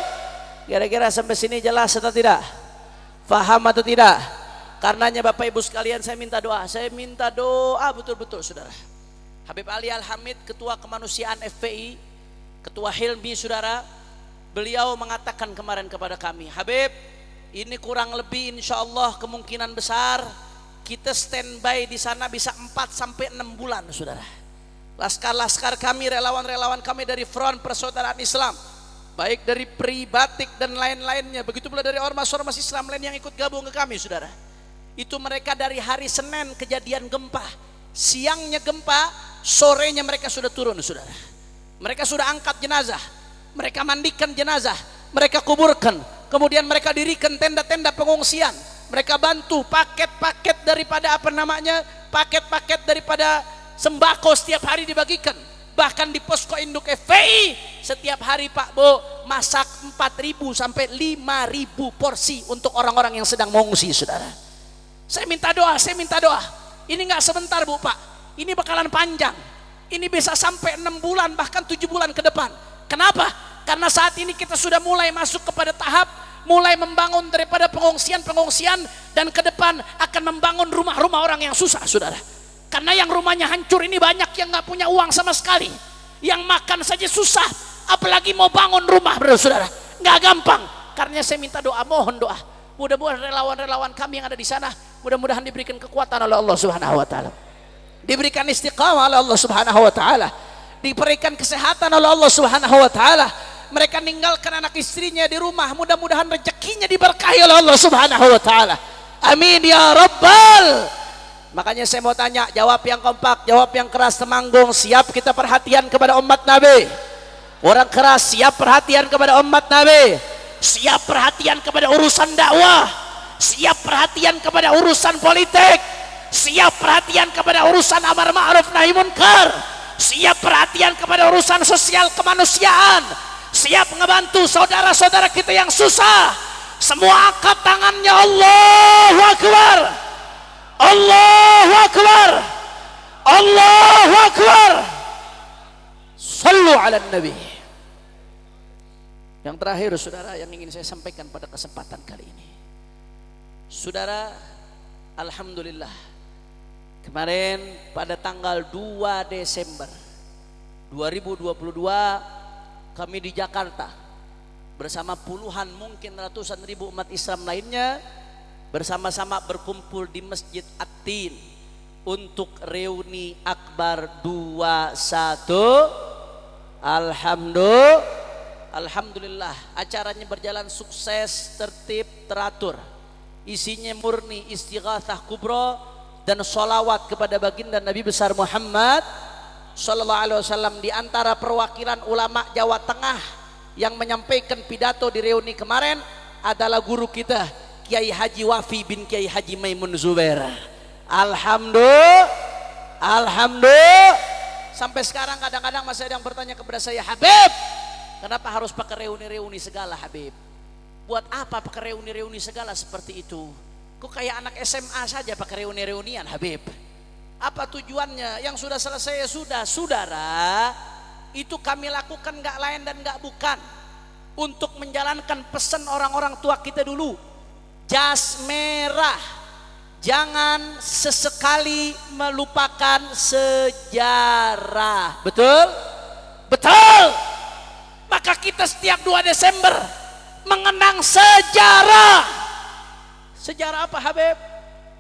Kira-kira sampai sini jelas atau tidak? Faham atau tidak? Karenanya Bapak Ibu sekalian, saya minta doa betul-betul saudara. Habib Ali Al-Hamid, Ketua Kemanusiaan FPI, Ketua Hilmi saudara, beliau mengatakan kemarin kepada kami, Habib, ini kurang lebih insya Allah kemungkinan besar kita standby di sana bisa 4-6 bulan saudara. Laskar-laskar kami, relawan-relawan kami dari Front Persaudaraan Islam, baik dari PRI, Batik dan lain-lainnya, begitu pula dari ormas-ormas Islam lain yang ikut gabung ke kami saudara. Itu mereka dari hari Senin kejadian gempa, siangnya gempa, sorenya mereka sudah turun saudara. Mereka sudah angkat jenazah, mereka mandikan jenazah, mereka kuburkan, kemudian mereka dirikan tenda-tenda pengungsian, mereka bantu paket-paket daripada paket-paket daripada sembako setiap hari dibagikan. Bahkan di posko induk FPI setiap hari Pak Bo masak 4.000 sampai 5.000 porsi untuk orang-orang yang sedang mengungsi saudara. Saya minta doa. Ini nggak sebentar Bu Pak, ini bakalan panjang. Ini bisa sampai 6 bulan bahkan 7 bulan ke depan. Kenapa? Karena saat ini kita sudah mulai masuk kepada tahap mulai membangun daripada pengungsian dan ke depan akan membangun rumah-rumah orang yang susah saudara. Karena yang rumahnya hancur ini banyak yang nggak punya uang sama sekali, yang makan saja susah, apalagi mau bangun rumah saudara. Nggak gampang. Karena saya minta doa, mohon doa. Mudah-mudahan relawan-relawan kami yang ada di sana mudah-mudahan diberikan kekuatan oleh Allah Subhanahu wa taala. Diberikan istiqamah oleh Allah Subhanahu wa taala. Diberikan kesehatan oleh Allah Subhanahu wa taala. Mereka ninggalkan anak istrinya di rumah, mudah-mudahan rezekinya diberkahi oleh Allah Subhanahu wa taala. Amin ya rabbal. Makanya saya mau tanya, jawab yang kompak, jawab yang keras, Temanggung, siap kita perhatian kepada umat Nabi? Orang keras siap perhatian kepada umat Nabi, siap perhatian kepada urusan dakwah, siap perhatian kepada urusan politik, siap perhatian kepada urusan amar ma'ruf nahi munkar, siap perhatian kepada urusan sosial kemanusiaan, siap ngebantu saudara-saudara kita yang susah. Semua angkat tangannya, Allahu Akbar, Allahu Akbar, Allahu Akbar. Sallu ala Nabi. Yang terakhir saudara yang ingin saya sampaikan pada kesempatan kali ini, saudara, alhamdulillah kemarin pada tanggal 2 Desember 2022 kami di Jakarta bersama puluhan mungkin ratusan ribu umat Islam lainnya bersama-sama berkumpul di Masjid At-Tin untuk reuni akbar 21. Alhamdulillah acaranya berjalan sukses, tertib, teratur. Isinya murni istighatsah kubra dan sholawat kepada baginda Nabi besar Muhammad sallallahu alaihi wasallam. Di antara perwakilan ulama Jawa Tengah yang menyampaikan pidato di reuni kemarin adalah guru kita Kiai Haji Wafi bin Kiai Haji Maimun Zubair. Alhamdulillah. Sampai sekarang kadang-kadang masih ada yang bertanya kepada saya, Habib, kenapa harus pakai reuni-reuni segala Habib? Buat apa pakai reuni-reuni segala seperti itu? Kok kayak anak SMA saja pakai reuni-reunian Habib? Apa tujuannya? Yang sudah selesai ya sudah. Saudara, itu kami lakukan gak lain dan gak bukan untuk menjalankan pesan orang-orang tua kita dulu. Jas merah, jangan sesekali melupakan sejarah. Betul? Betul. Maka kita setiap 2 Desember mengenang sejarah. Sejarah apa Habib?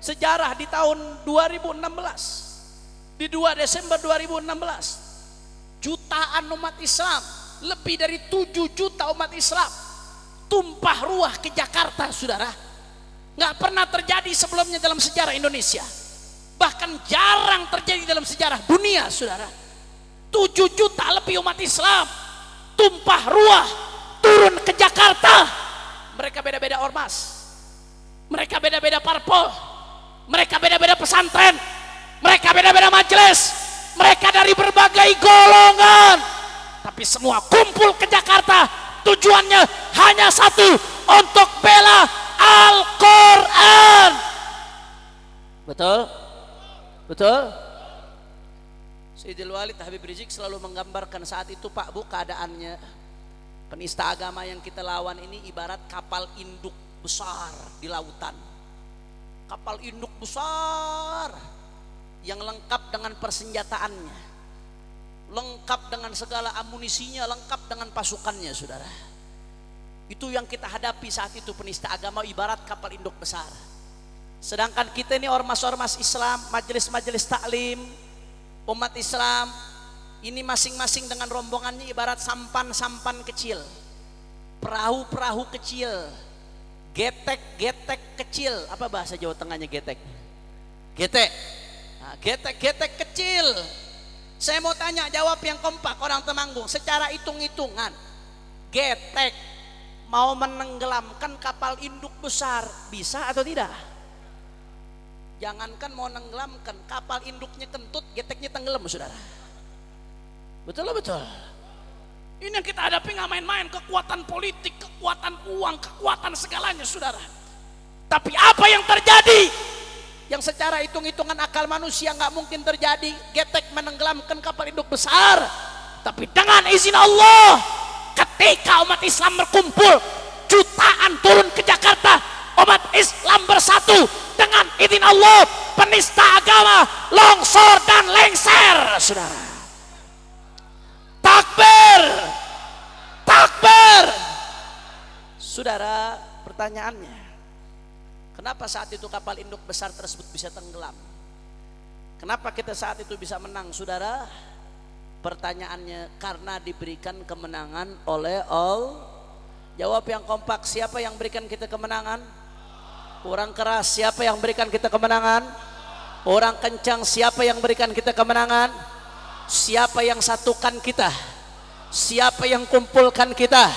Sejarah di tahun 2016, di 2 Desember 2016, jutaan umat Islam, lebih dari 7 juta umat Islam tumpah ruah ke Jakarta saudara. Nggak pernah terjadi sebelumnya dalam sejarah Indonesia, bahkan jarang terjadi dalam sejarah dunia saudara. 7 juta lebih umat Islam tumpah ruah turun ke Jakarta. Mereka beda-beda ormas, mereka beda-beda parpol, mereka beda-beda pesantren, mereka beda-beda majelis, mereka dari berbagai golongan, tapi semua kumpul ke Jakarta. Tujuannya hanya satu, untuk bela Al-Quran. Betul? Betul? Sayyidil Walid Habib Rizik selalu menggambarkan saat itu Pak Bu keadaannya penista agama yang kita lawan ini ibarat kapal induk besar di lautan. kapal induk besar yang lengkap dengan persenjataannya, lengkap dengan segala amunisinya, lengkap dengan pasukannya, saudara. Itu yang kita hadapi saat itu, penista agama ibarat kapal induk besar. Sedangkan kita ini ormas-ormas Islam, majelis-majelis taklim, umat Islam, ini masing-masing dengan rombongannya ibarat sampan-sampan kecil, perahu-perahu kecil, getek-getek kecil. Apa bahasa Jawa Tengahnya getek? Getek. Nah, getek-getek kecil. Saya mau tanya, jawab yang kompak orang Temanggung. Secara hitung-hitungan, getek mau menenggelamkan kapal induk besar, bisa atau tidak? Jangankan mau menenggelamkan, kapal induknya kentut, geteknya tenggelam, saudara. Betul betul. Ini yang kita hadapi, nggak main-main. Kekuatan politik, kekuatan uang, kekuatan segalanya, saudara. Tapi apa yang terjadi? Yang secara hitung-hitungan akal manusia nggak mungkin terjadi. Getek menenggelamkan kapal induk besar. Tapi dengan izin Allah, ketika umat Islam berkumpul, jutaan turun ke Jakarta, umat Islam bersatu, dengan izin Allah, penista agama longsor dan lengser, saudara. Takbir, takbir. Saudara, pertanyaannya, kenapa saat itu kapal induk besar tersebut bisa tenggelam? Kenapa kita saat itu bisa menang, saudara? Pertanyaannya, karena diberikan kemenangan oleh Allah. Jawab yang kompak, siapa yang berikan kita kemenangan? Kurang keras, siapa yang berikan kita kemenangan? Orang kencang, siapa yang berikan kita kemenangan? Siapa yang satukan kita? Siapa yang kumpulkan kita?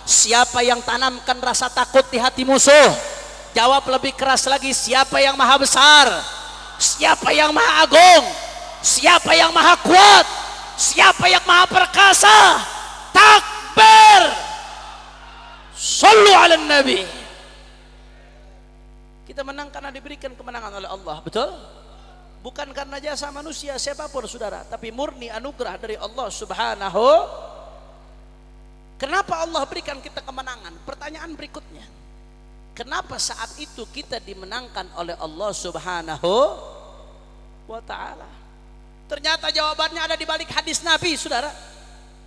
Siapa yang tanamkan rasa takut di hati musuh? Jawab lebih keras lagi, siapa yang maha besar? Siapa yang maha agung? Siapa yang maha kuat? Siapa yang maha perkasa? Takbir. Sallu ala nabi. Kita menang karena diberikan kemenangan oleh Allah, betul? Bukan karena jasa manusia siapapun, saudara, tapi murni anugerah dari Allah Subhanahu. Kenapa Allah berikan kita kemenangan? Pertanyaan berikutnya, kenapa saat itu kita dimenangkan oleh Allah Subhanahu wa ta'ala? Ternyata jawabannya ada di balik hadis Nabi, saudara.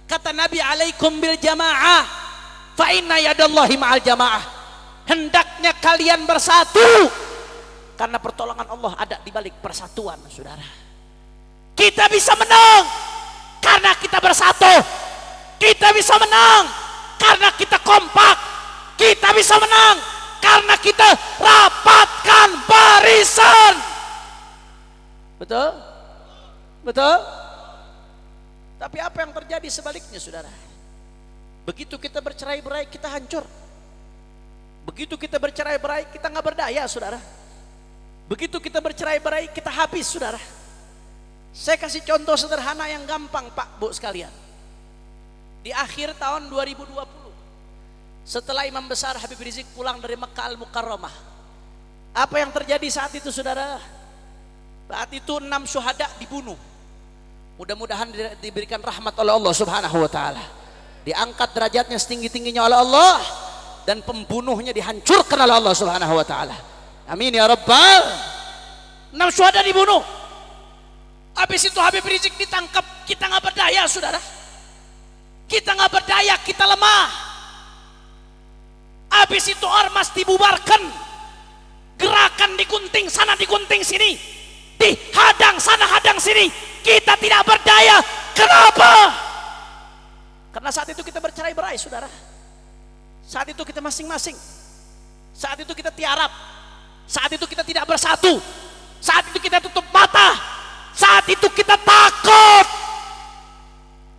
Kata Nabi, alaikum bil jamaah fa inna yadallahi ma'al jamaah. Hendaknya kalian bersatu karena pertolongan Allah ada di balik persatuan, saudara. Kita bisa menang karena kita bersatu. Kita bisa menang karena kita kompak. Kita bisa menang karena kita rapatkan barisan. Betul? Betul? Tapi apa yang terjadi sebaliknya, saudara? Begitu kita bercerai-berai, kita hancur. Begitu kita bercerai-berai, kita nggak berdaya, saudara. Begitu kita bercerai-berai, kita habis, saudara. Saya kasih contoh sederhana yang gampang, Pak, Bu sekalian. Di akhir tahun 2020, setelah Imam Besar Habib Rizik pulang dari Mekah Al-Mukarramah, apa yang terjadi saat itu, saudara? Saat itu 6 syuhada dibunuh. Mudah-mudahan diberikan rahmat oleh Allah Subhanahu wa ta'ala, diangkat derajatnya setinggi-tingginya oleh Allah, dan pembunuhnya dihancurkan oleh Allah Subhanahu wa ta'ala. Amin ya rabbal. 6 syuhada dibunuh. Habis itu Habib Rizik ditangkap. Kita nggak berdaya, saudara. Kita nggak berdaya, kita lemah. Habis itu ormas dibubarkan. Gerakan digunting sana, digunting sini, dihadang sana, hadang sini. Kita tidak berdaya. Kenapa? Karena saat itu kita bercerai-berai, saudara. Saat itu kita masing-masing. Saat itu kita tiarap. Saat itu kita tidak bersatu. Saat itu kita tutup mata. Saat itu kita takut.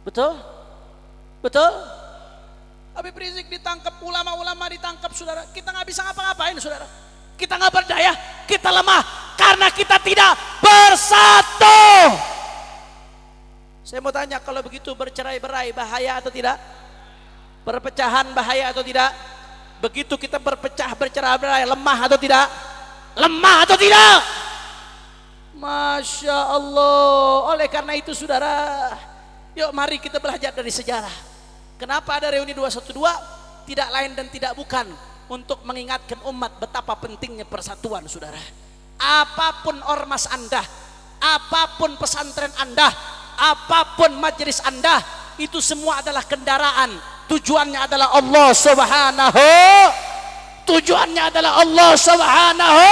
Betul? Betul? Habib Rizik ditangkap, ulama-ulama ditangkap, saudara. Kita nggak bisa ngapa-ngapain, saudara. Kita nggak berdaya, kita lemah karena kita tidak bersatu. Saya mau tanya, kalau begitu bercerai-berai bahaya atau tidak? Perpecahan bahaya atau tidak? Begitu kita berpecah, bercerai-berai, lemah atau tidak? Lemah atau tidak? Masya Allah. Oleh karena itu, saudara, yuk mari kita belajar dari sejarah. Kenapa ada reuni 212? Tidak lain dan tidak bukan untuk mengingatkan umat betapa pentingnya persatuan, saudara. apapun ormas Anda, apapun pesantren Anda, apapun majelis Anda, itu semua adalah kendaraan. Tujuannya adalah Allah Subhanahu. Tujuannya adalah Allah Subhanahu.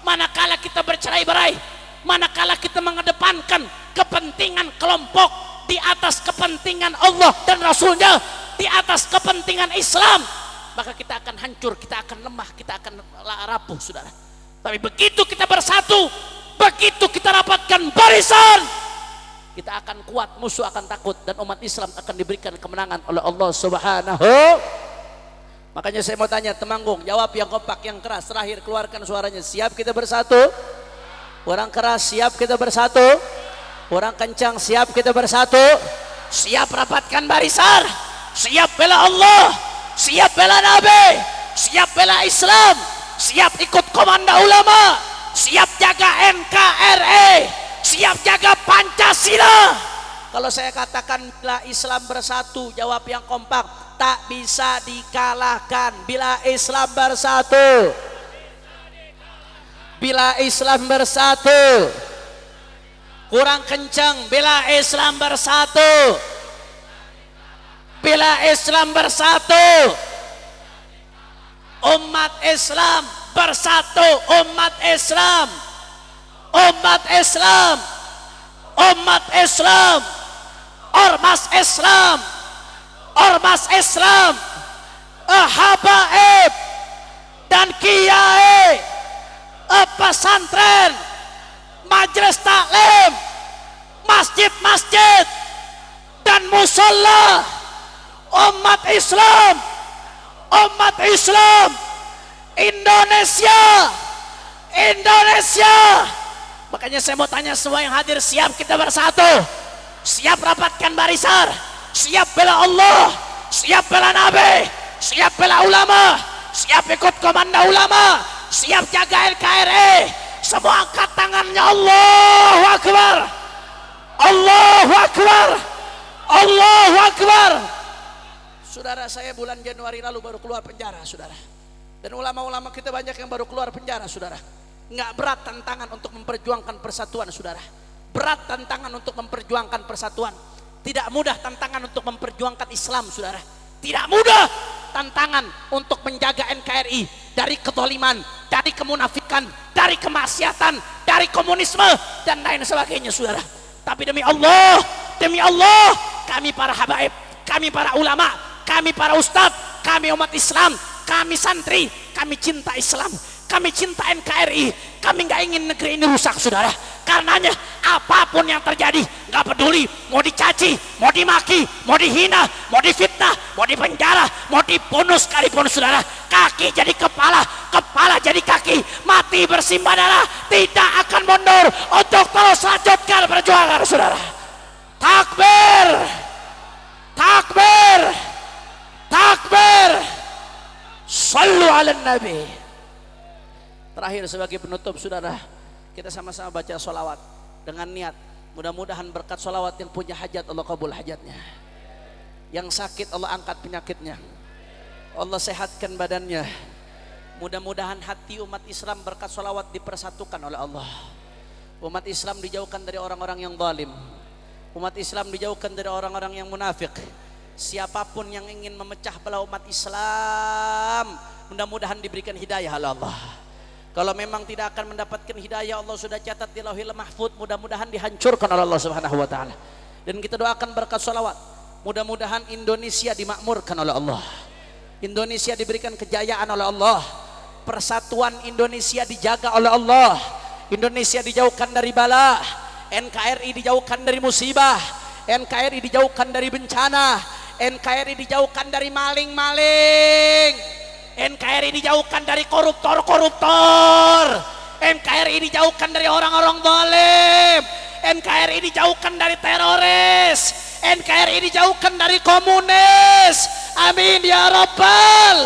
Manakala kita bercerai-berai, manakala kita mengedepankan kepentingan kelompok di atas kepentingan Allah dan Rasulnya, di atas kepentingan Islam, maka kita akan hancur, kita akan lemah, kita akan rapuh, saudara. Tapi begitu kita bersatu, begitu kita rapatkan barisan, kita akan kuat, musuh akan takut, dan umat Islam akan diberikan kemenangan oleh Allah Subhanahu. Makanya saya mau tanya Temanggung, jawab yang kompak, yang keras. Terakhir keluarkan suaranya. Siap kita bersatu? Orang keras, siap kita bersatu? Orang kencang, siap kita bersatu? Siap rapatkan barisan? Siap bela Allah? Siap bela Nabi? Siap bela Islam? Siap ikut komando ulama? Siap jaga NKRI? Siap jaga Pancasila? Kalau saya katakan bila Islam bersatu, jawab yang kompak, tak bisa dikalahkan. Bila Islam bersatu, bila Islam bersatu, kurang kencang. Bila Islam bersatu, bila Islam bersatu, umat Islam bersatu, umat Islam, umat Islam, umat Islam, ormas Islam, ormas Islam, habaib dan kiai, pesantren, majelis taklim, masjid-masjid dan musola, umat Islam, umat Islam, Indonesia, Indonesia. Makanya saya mau tanya semua yang hadir, siap kita bersatu? Siap rapatkan barisan? Siap bela Allah? Siap bela Nabi? Siap bela ulama? Siap ikut komando ulama? Siap jaga NKRI? Semua angkat tangannya. Allahu Akbar, Allahu Akbar, Allahu Akbar. Saudara, saya bulan Januari lalu baru keluar penjara, saudara. Dan ulama-ulama kita banyak yang baru keluar penjara, saudara. Nggak berat tantangan untuk memperjuangkan persatuan, saudara. Berat tantangan untuk memperjuangkan persatuan. Tidak mudah tantangan untuk memperjuangkan Islam, saudara. Tidak mudah tantangan untuk menjaga NKRI dari kezaliman, dari kemunafikan, dari kemaksiatan, dari komunisme dan lain sebagainya, saudara. Tapi demi Allah, kami para habaib, kami para ulama, kami para ustadz, kami umat Islam, kami santri, kami cinta Islam, kami cinta NKRI, kami nggak ingin negeri ini rusak, saudara. Karenanya apapun yang terjadi, nggak peduli, mau dicaci, mau dimaki, mau dihina, mau difitnah, mau dipenjara, mau dibunuh sekalipun, saudara. Kaki jadi kepala, kepala jadi kaki, mati bersimbah darah, tidak akan mundur untuk terus lanjutkan perjuangan, saudara. Takbir, takbir, takbir. Sallu ala Nabi. Terakhir sebagai penutup, saudara, kita sama-sama baca sholawat dengan niat mudah-mudahan berkat sholawat yang punya hajat Allah kabul hajatnya, yang sakit Allah angkat penyakitnya, Allah sehatkan badannya. Mudah-mudahan hati umat Islam berkat sholawat dipersatukan oleh Allah. Umat Islam dijauhkan dari orang-orang yang zalim, umat Islam dijauhkan dari orang-orang yang munafik. Siapapun yang ingin memecah belah umat Islam, mudah-mudahan diberikan hidayah oleh Allah. Kalau memang tidak akan mendapatkan hidayah, Allah sudah catat di Lauhil Mahfuz, mudah-mudahan dihancurkan oleh Allah Subhanahu wa taala. Dan kita doakan berkat sholawat, mudah-mudahan Indonesia dimakmurkan oleh Allah, Indonesia diberikan kejayaan oleh Allah, persatuan Indonesia dijaga oleh Allah, Indonesia dijauhkan dari bala, NKRI dijauhkan dari musibah, NKRI dijauhkan dari bencana, NKRI dijauhkan dari maling-maling, NKRI dijauhkan dari koruptor-koruptor, NKRI dijauhkan dari orang-orang zalim, NKRI dijauhkan dari teroris, NKRI dijauhkan dari komunis. Amin ya Rabbal.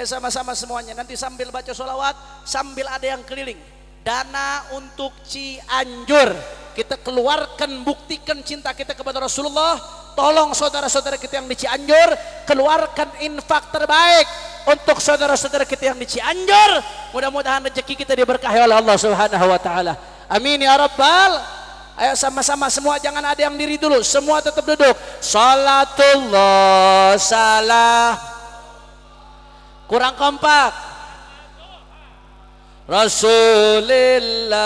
Sama-sama semuanya nanti sambil baca sholawat, sambil ada yang keliling. Dana untuk Cianjur kita keluarkan, buktikan cinta kita kepada Rasulullah. Tolong saudara-saudara kita yang di Cianjur, keluarkan infak terbaik untuk saudara-saudara kita yang di Cianjur. Mudah-mudahan rezeki kita diberkahi oleh Allah Subhanahu wa taala. Amin ya rabbal. Ayo sama-sama semua, jangan ada yang diri dulu, semua tetap duduk. Salatullah salam. Kurang kompak. Rasulillah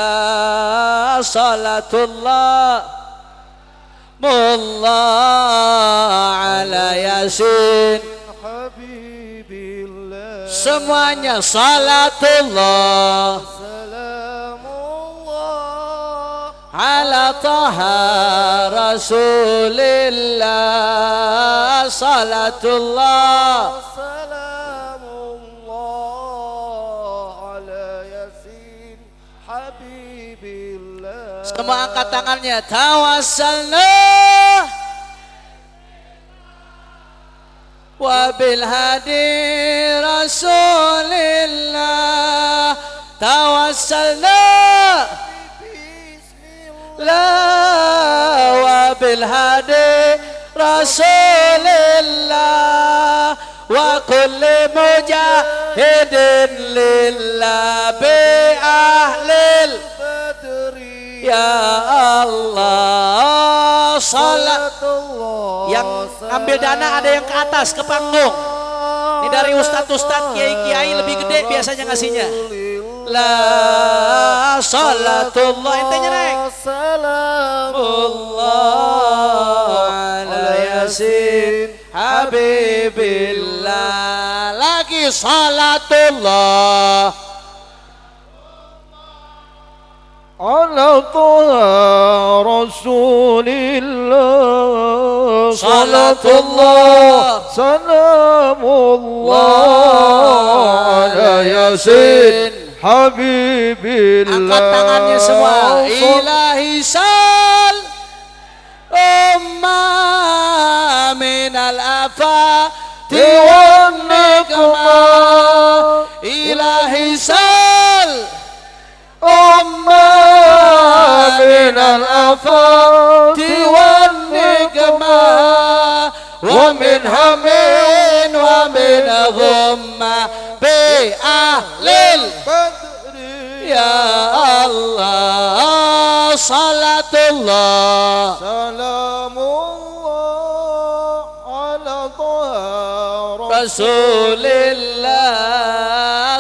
salatullah mullah ala yasin. Semuanya salatullah salamullah ala taha rasulillah salatullah salamullah ala yasin habibillah. Semua angkat tangannya. Tawassalna wabil hadi rasulillah tawassalna la wabil hadi rasulillah wa kulli mujahidin lillah bi ahlil badri ya Allah. Salat yang ambil dana ada yang ke atas ke panggung. Ini dari ustadz-ustadz, kiai-kiai lebih gede biasanya ngasihnya. La salatullah, intenya naik. Salamullah ala yasin habibillah. Lagi salatullah ala taha rasulillah salatullah salamullah ala yasin habibillah. Angkat tangannya semua. Ilahi sal umma minal afati wan nikmah. Ilahi sal umma minal afati wan nikmah wa min hamin wa min ghumma bi ahlil badri ya Allah. Salatullah salamullah ala taha rasulillah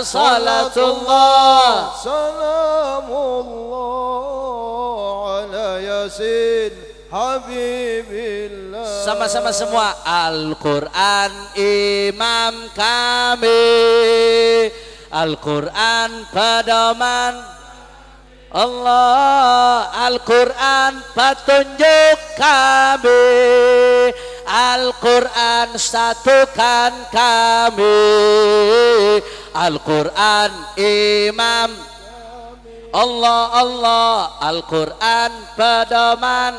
salatullah salamullah ala yasin habibillah. Sama-sama semua. Al-Quran imam kami, Al-Quran pedoman Allah, Al-Quran petunjuk kami, Al-Quran satukan kami, Al-Quran imam Allah Allah, Al-Quran pedoman,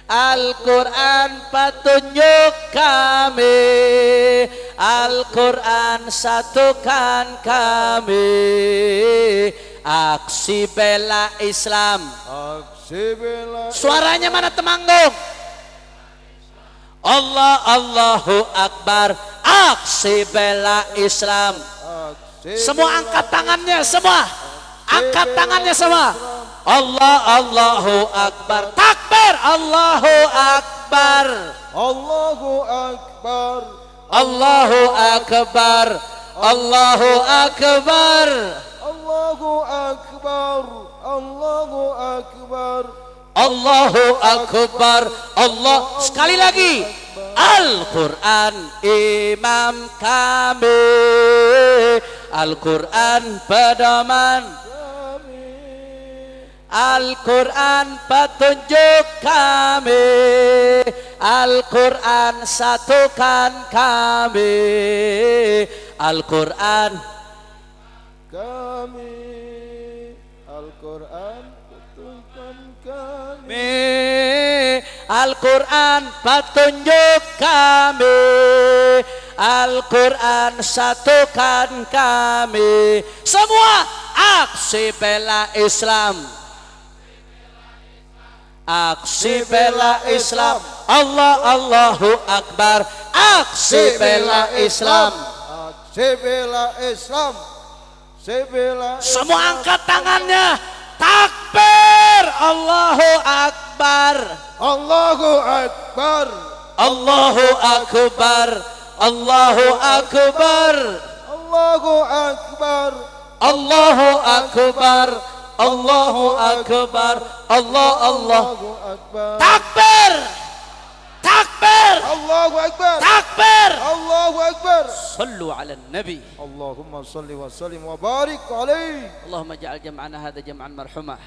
Al-Quran petunjuk kami, Al-Quran satukan kami. Aksi bela Islam. Suaranya mana Temanggung? Allah Allahu Akbar. Aksi bela Islam. Semua angkat tangannya semua. Angkat tangannya semua. Allah Allahu Akbar. Takbir. Allahu Akbar. Allahu Akbar. Allahu Akbar. Allahu Akbar. Allahu Akbar. Allahu Akbar. Allahu Akbar. Allah. Sekali lagi. Al-Quran imam kami, Al-Quran pedoman, Al-Quran petunjuk kami, Al-Quran satukan kami, Al-Quran kami, Al-Quran petunjuk kami, Al-Quran petunjuk kami, Al-Quran satukan kami. Semua aksi bela Islam. Aksi bela Islam. Allah Allahu Akbar. aksi bela Islam. Aksi bela Islam. Aksi bela Islam. Semua angkat tangannya. Takbir. Allahu Akbar. Allahu Akbar. Allahu Akbar. Allahu Akbar. Allahu Akbar. Allahu Akbar. Allahu Akbar. Allah. Allahu Akbar. Takbir. Takbir. Allahu Akbar. Takbir. Allahu Akbar. Sallu ala nabi. Allahumma salli wa sallim wa barik alaihi. Allahumma ja'al jam'ana hadha jam'an marhumah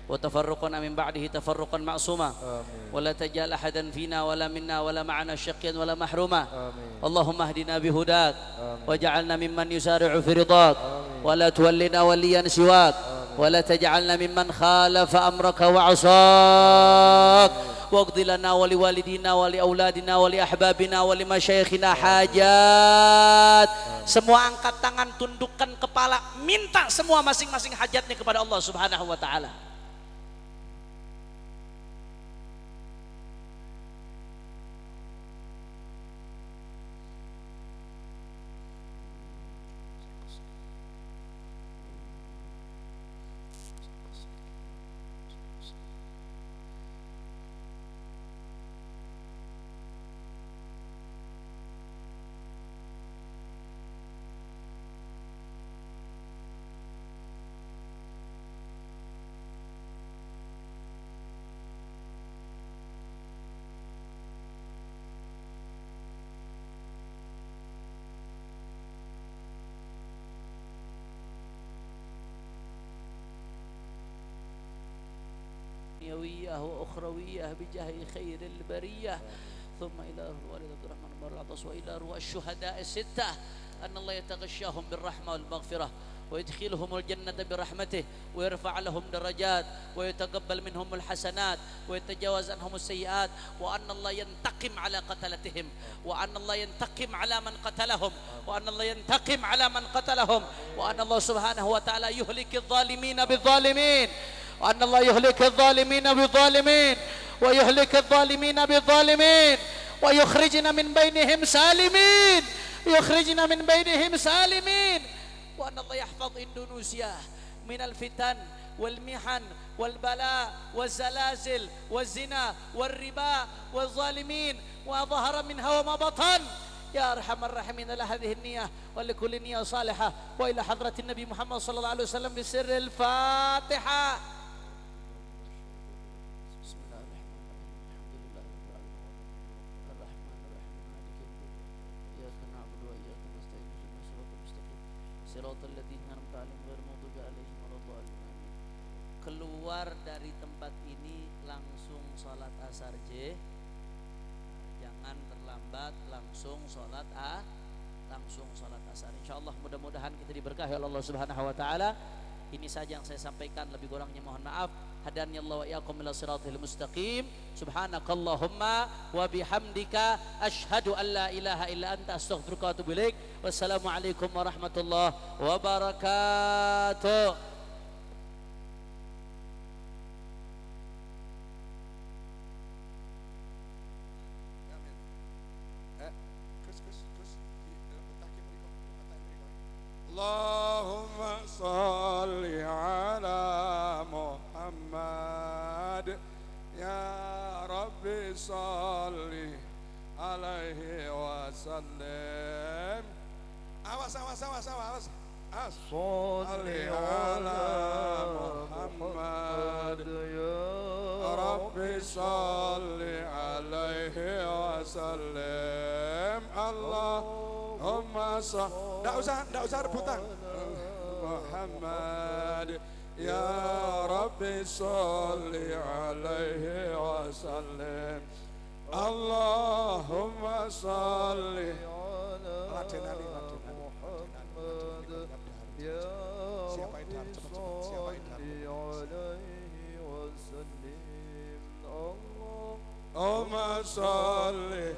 wa tafarruqana min ba'dihi tafarruqan ma'suma. Amin. ولا تجعل أحدا فينا ولا منا ولا معنا شقيا ولا محروما. آمين. اللهم اهدنا بهداك آمين. واجعلنا ممن يسارع في رضاك ولا تولنا وليا سواك ولا تجعلنا ممن خالف أمرك وعصاك واقض لنا ولوالدينا ولأولادنا ولأحبابنا ولمشايخنا حاجات. Semua angkat tangan, tundukkan kepala, minta semua masing-masing hajatnya kepada Allah Subhanahu wa taala. دنيوية وأخروية بجاه خير البرية ثم إلى الوالد عبد الرحمن بن العطاس وإلى روح الشهداء الستة أن الله يتغشاهم بالرحمة والمغفرة ويدخلهم الجنة برحمته ويرفع لهم درجات ويتقبل منهم الحسنات ويتجاوز عنهم السيئات وأن الله ينتقم على قتلتهم وأن الله ينتقم على من قتلهم وأن الله ينتقم على من قتلهم وأن الله سبحانه وتعالى يهلك الظالمين بالظالمين وأن الله يهلك الظالمين بالظالمين ويهلك الظالمين بالظالمين ويخرجنا من بينهم سالمين يخرجنا من بينهم سالمين وأن الله يحفظ إندونيسيا من الفتن والمحن والبلاء والزلازل والزنا والربا والظالمين وظهر منها وما بطن يا أرحم الراحمين. إلى هذه النية ولكل نية صالحة وإلى حضرة النبي محمد صلى الله عليه وسلم بسر الفاتحة. Keluar dari tempat ini langsung sholat asar jangan terlambat, langsung sholat asar. Insyaallah mudah-mudahan kita diberkahi oleh Allah Subhanahu wa taala. Ini saja yang saya sampaikan, lebih kurangnya mohon maaf. Hadani Allah wa iyyakum ila siratal mustaqim. Subhanakallahumma wa bihamdika asyhadu an la ilaha illa anta astaghfiruka wa atubu ilaik. Wassalamualaikum warahmatullahi wabarakatuh. Allahumma salli ala Muhammad ya Rabbi salli alaihi wasallam. Awas. Salli ala Muhammad ya Rabbi salli alaihi wasallam. Allahumma salli. Nggak usah rebutan. Muhammad ya Rabbi salli alaihi wasallam. Allahumma salli ala Muhammad ya Rabbi salli alaihi wasallam. Allahumma salli